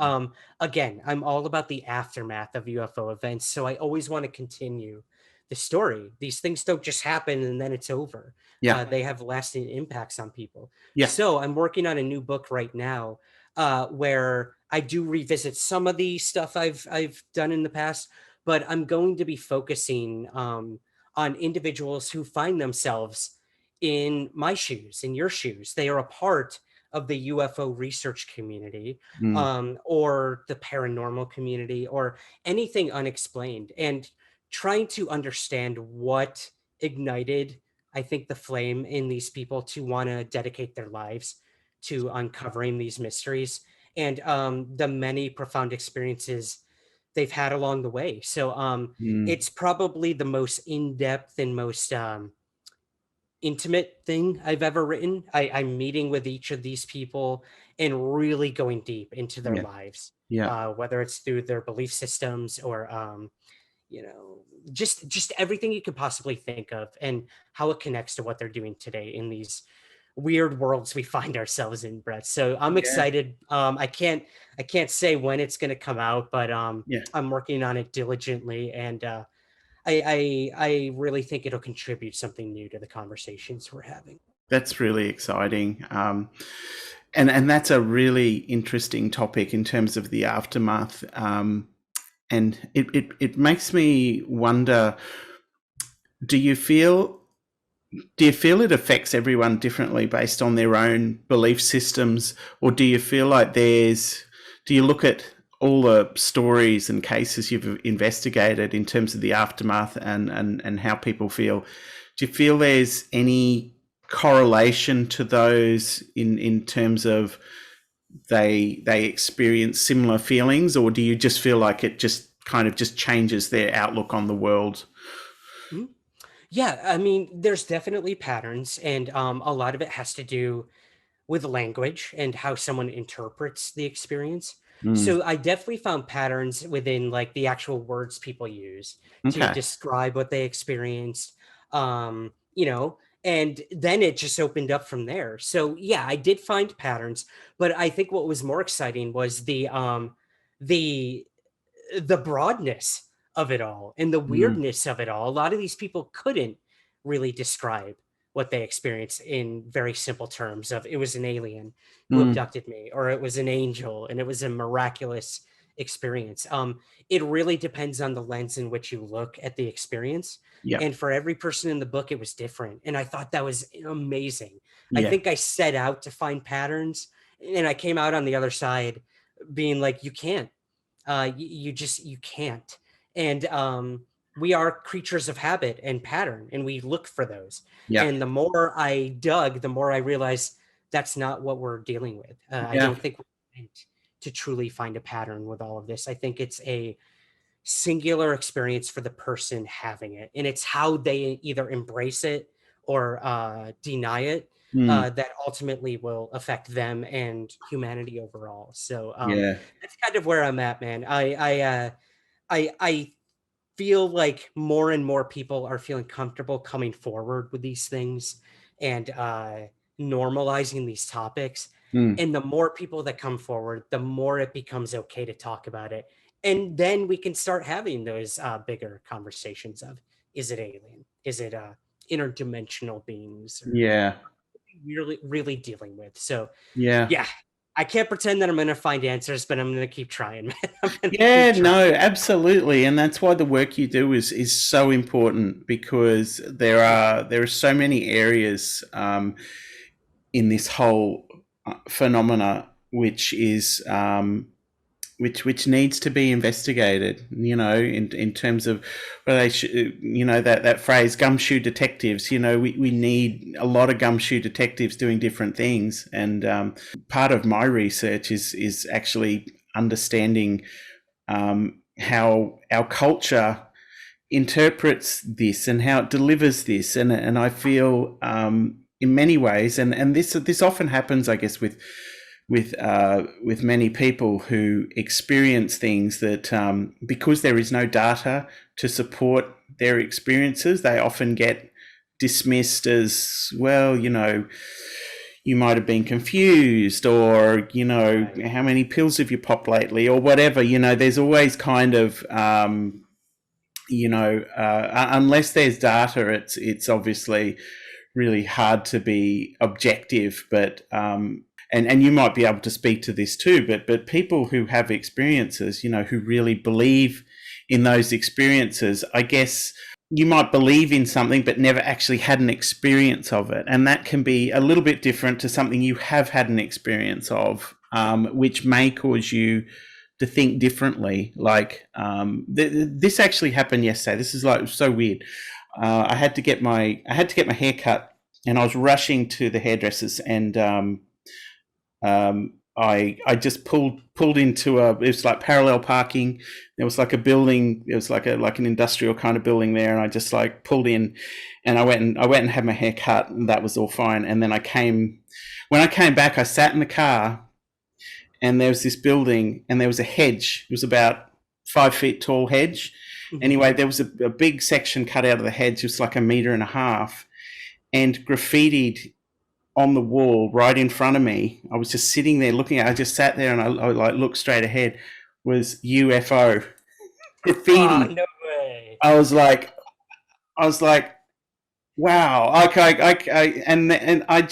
again, I'm all about the aftermath of UFO events. So I always want to continue the story. These things don't just happen and then it's over. Yeah. They have lasting impacts on people. Yeah. So I'm working on a new book right now, where I do revisit some of the stuff I've done in the past, but I'm going to be focusing on individuals who find themselves in my shoes, in your shoes. They are a part of the UFO research community, or the paranormal community, or anything unexplained, and trying to understand what ignited, I think, the flame in these people to want to dedicate their lives to uncovering these mysteries, and the many profound experiences they've had along the way. So it's probably the most in-depth and most intimate thing I've ever written. I'm meeting with each of these people and really going deep into their lives, whether it's through their belief systems or just everything you could possibly think of, and how it connects to what they're doing today in these weird worlds we find ourselves in, Brett. So I'm excited. I can't say when it's going to come out, but I'm working on it diligently, and I really think it'll contribute something new to the conversations we're having. That's really exciting. And that's a really interesting topic in terms of the aftermath. And it makes me wonder, do you feel it affects everyone differently based on their own belief systems, or do you feel like do you look at all the stories and cases you've investigated in terms of the aftermath and how people feel? Do you feel there's any correlation to those in terms of they experience similar feelings, or do you just feel like it just kind of just changes their outlook on the world? Yeah, I mean, there's definitely patterns, and a lot of it has to do with language and how someone interprets the experience. So I definitely found patterns within like the actual words people use to describe what they experienced, and then it just opened up from there. So yeah, I did find patterns, but I think what was more exciting was the broadness of it all and the weirdness of it all. A lot of these people couldn't really describe what they experienced in very simple terms of, it was an alien who abducted me, or it was an angel and it was a miraculous experience. It really depends on the lens in which you look at the experience. And for every person in the book, it was different. And I thought that was amazing. I think I set out to find patterns, and I came out on the other side being like, you can't. You can't. And we are creatures of habit and pattern, and we look for those. And the more I dug, the more I realized that's not what we're dealing with. I don't think we're meant to truly find a pattern with all of this. I think it's a singular experience for the person having it, and it's how they either embrace it or deny it that ultimately will affect them and humanity overall. So that's kind of where I'm at, man. I feel like more and more people are feeling comfortable coming forward with these things and normalizing these topics. And the more people that come forward, the more it becomes okay to talk about it. And then we can start having those bigger conversations of, is it alien? Is it interdimensional beings? Or really dealing with. So yeah, I can't pretend that I'm going to find answers, but I'm going to keep trying, man. No, absolutely. And that's why the work you do is so important, because there are so many areas in this whole phenomena which is which needs to be investigated, in terms of, well, they should, that phrase, gumshoe detectives. We need a lot of gumshoe detectives doing different things. And part of my research is actually understanding our culture interprets this and how it delivers this, and I feel in many ways, and this often happens, I guess, with many people who experience things that because there is no data to support their experiences, they often get dismissed as, well, you know, you might have been confused, or, you know, how many pills have you popped lately, or whatever. You know, there's always kind of unless there's data, it's obviously really hard to be objective. But and you might be able to speak to this too, but people who have experiences, you know, who really believe in those experiences, I guess you might believe in something but never actually had an experience of it, and that can be a little bit different to something you have had an experience of, which may cause you to think differently. Like this actually happened yesterday. This is like so weird. I had to get my hair cut, and I was rushing to the hairdressers, and I just pulled into it was like parallel parking. There was like a building. It was like an industrial kind of building there, and I just like pulled in, and I went and had my hair cut, and that was all fine. And then when I came back, I sat in the car, and there was this building, and there was a hedge. It was about 5 feet tall hedge. Mm-hmm. Anyway, there was a big section cut out of the hedge. It was like 1.5 meters, and graffitied on the wall right in front of me. I was just sitting there looking at it. I just sat there, and I like looked straight ahead. Was UFO graffiti. Oh, no way. I was like, wow. Okay. And I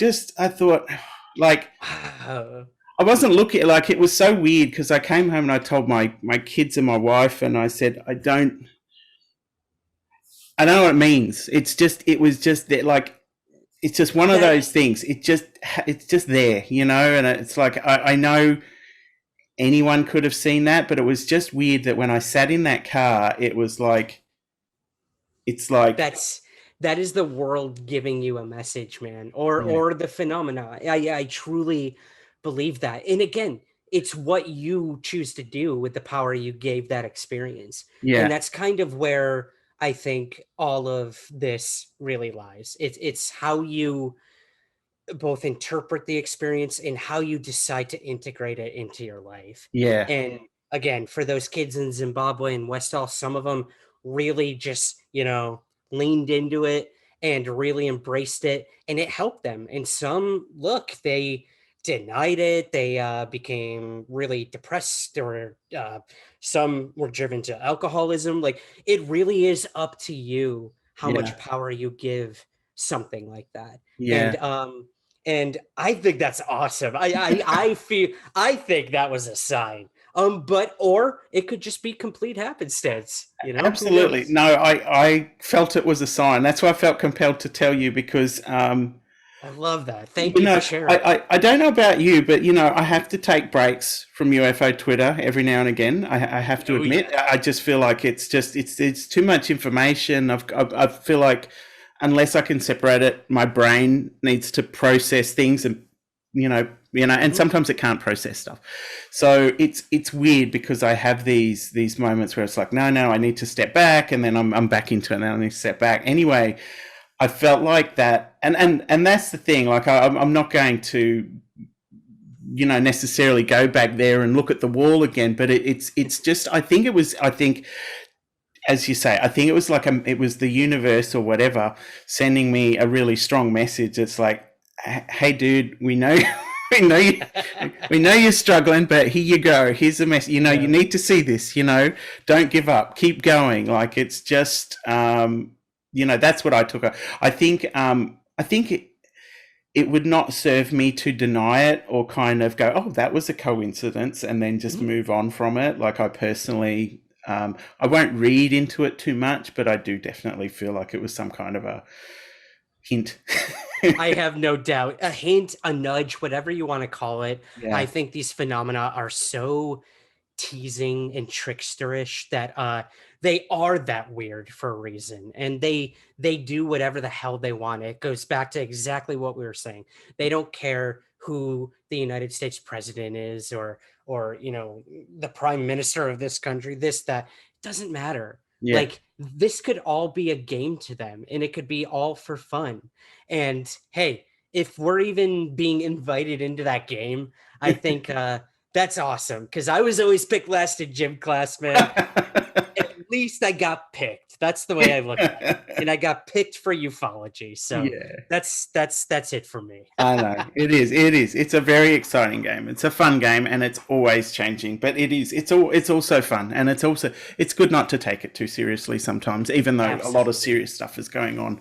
thought, like, I wasn't looking, like, it was so weird, because I came home and I told my kids and my wife, and I said, I don't know what it means. It was just that, like, it's just one of those things. It's just there, you know, and it's like, I know anyone could have seen that, but it was just weird that when I sat in that car, it was like, it's like... That is the world giving you a message, man, or the phenomena. I truly believe that. And again, it's what you choose to do with the power you gave that experience. Yeah. And that's kind of where I think all of this really lies. It's how you both interpret the experience and how you decide to integrate it into your life. Yeah. And again, for those kids in Zimbabwe and Westall, some of them really just, you know, leaned into it and really embraced it, and it helped them. And some, look, they denied it. They became really depressed, or some were driven to alcoholism. Like, it really is up to you how much power you give something like that. Yeah. And I think that's awesome. I think that was a sign. Or it could just be complete happenstance, you know? Absolutely. No, I felt it was a sign. That's why I felt compelled to tell you, because I love that. Thank you for sharing. I don't know about you, but, you know, I have to take breaks from UFO Twitter every now and again. I have to admit. Yeah. I just feel like it's too much information. I feel like unless I can separate it, my brain needs to process things, and and sometimes it can't process stuff. So it's weird, because I have these moments where it's like, no, I need to step back, and then I'm back into it, and then I need to step back. Anyway, I felt like that, and that's the thing. Like, I'm not going to, necessarily go back there and look at the wall again. But it's just, I think, as you say, I think it was like it was the universe or whatever sending me a really strong message. It's like, hey, dude, we know you're struggling, but here you go. Here's the message. You need to see this. Don't give up. Keep going. Like, it's just. That's what I took. I think it would not serve me to deny it, or kind of go, oh, that was a coincidence, and then just move on from it. Like, I personally, I won't read into it too much, but I do definitely feel like it was some kind of a hint. I have no doubt. A hint, a nudge, whatever you want to call it. Yeah. I think these phenomena are so teasing and tricksterish that they are that weird for a reason, and they do whatever the hell they want. It goes back to exactly what we were saying. They don't care who the United States president is, or or, the prime minister of this country, this, that, doesn't matter. Yeah. Like, this could all be a game to them, and it could be all for fun. And hey, if we're even being invited into that game, I think that's awesome, because I was always picked last in gym class, man. At least I got picked. That's the way I look at it. And I got picked for ufology. So yeah, that's it for me. I know. It is. It's a very exciting game. It's a fun game, and it's always changing. But it's also fun, and it's good not to take it too seriously sometimes, even though Absolutely. A lot of serious stuff is going on.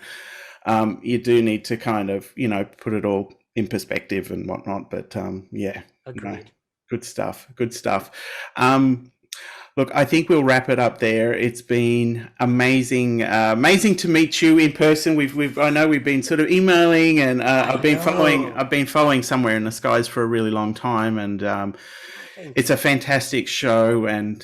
You do need to kind of, put it all in perspective and whatnot. But yeah. Agreed. Good stuff. Look, I think we'll wrap it up there. It's been amazing to meet you in person. I know we've been sort of emailing, and I've been following Somewhere in the Skies for a really long time, and it's a fantastic show. And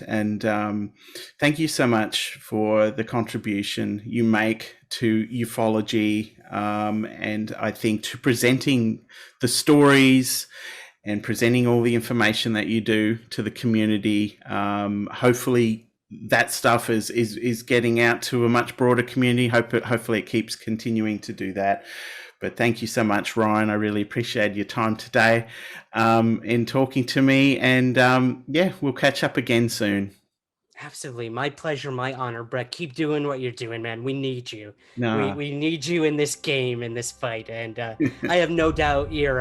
thank you so much for the contribution you make to ufology, and I think to presenting the stories and presenting all the information that you do to the community. Hopefully that stuff is getting out to a much broader community. Hopefully it keeps continuing to do that. But thank you so much, Ryan. I really appreciate your time today in talking to me. And we'll catch up again soon. Absolutely. My pleasure, my honor, Brett. Keep doing what you're doing, man. We need you. No. We need you in this game, in this fight. And I have no doubt you're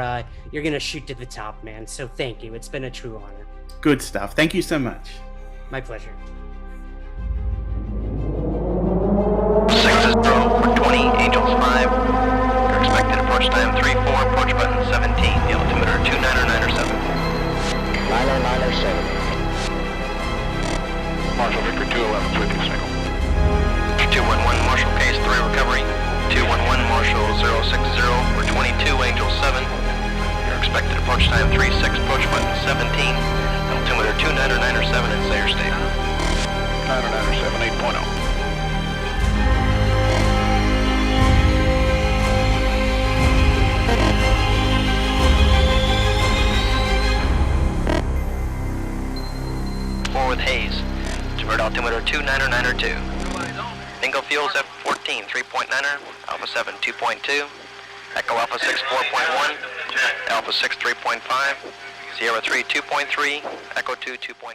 going to shoot to the top, man. So thank you. It's been a true honor. Good stuff. Thank you so much. My pleasure. 6 for 20, Angels 5. Your expected approach time 3-4, approach button 17, the altimeter 29097. 9097. Marshall Victor 211 with you, signal. 211, Marshall case 3 recovery. 211, Marshall 060 for 22, Angel 7. Your expected approach time 36, approach button 17, altimeter 29097 in Sayre State. 997 8.0. With Hayes, divert altimeter 29092. Bingo fuels F14 3.9er, Alpha 7 2.2, Echo Alpha 6 4.1, Alpha 6 3.5, Sierra 3 2.3, Echo 2 2.5.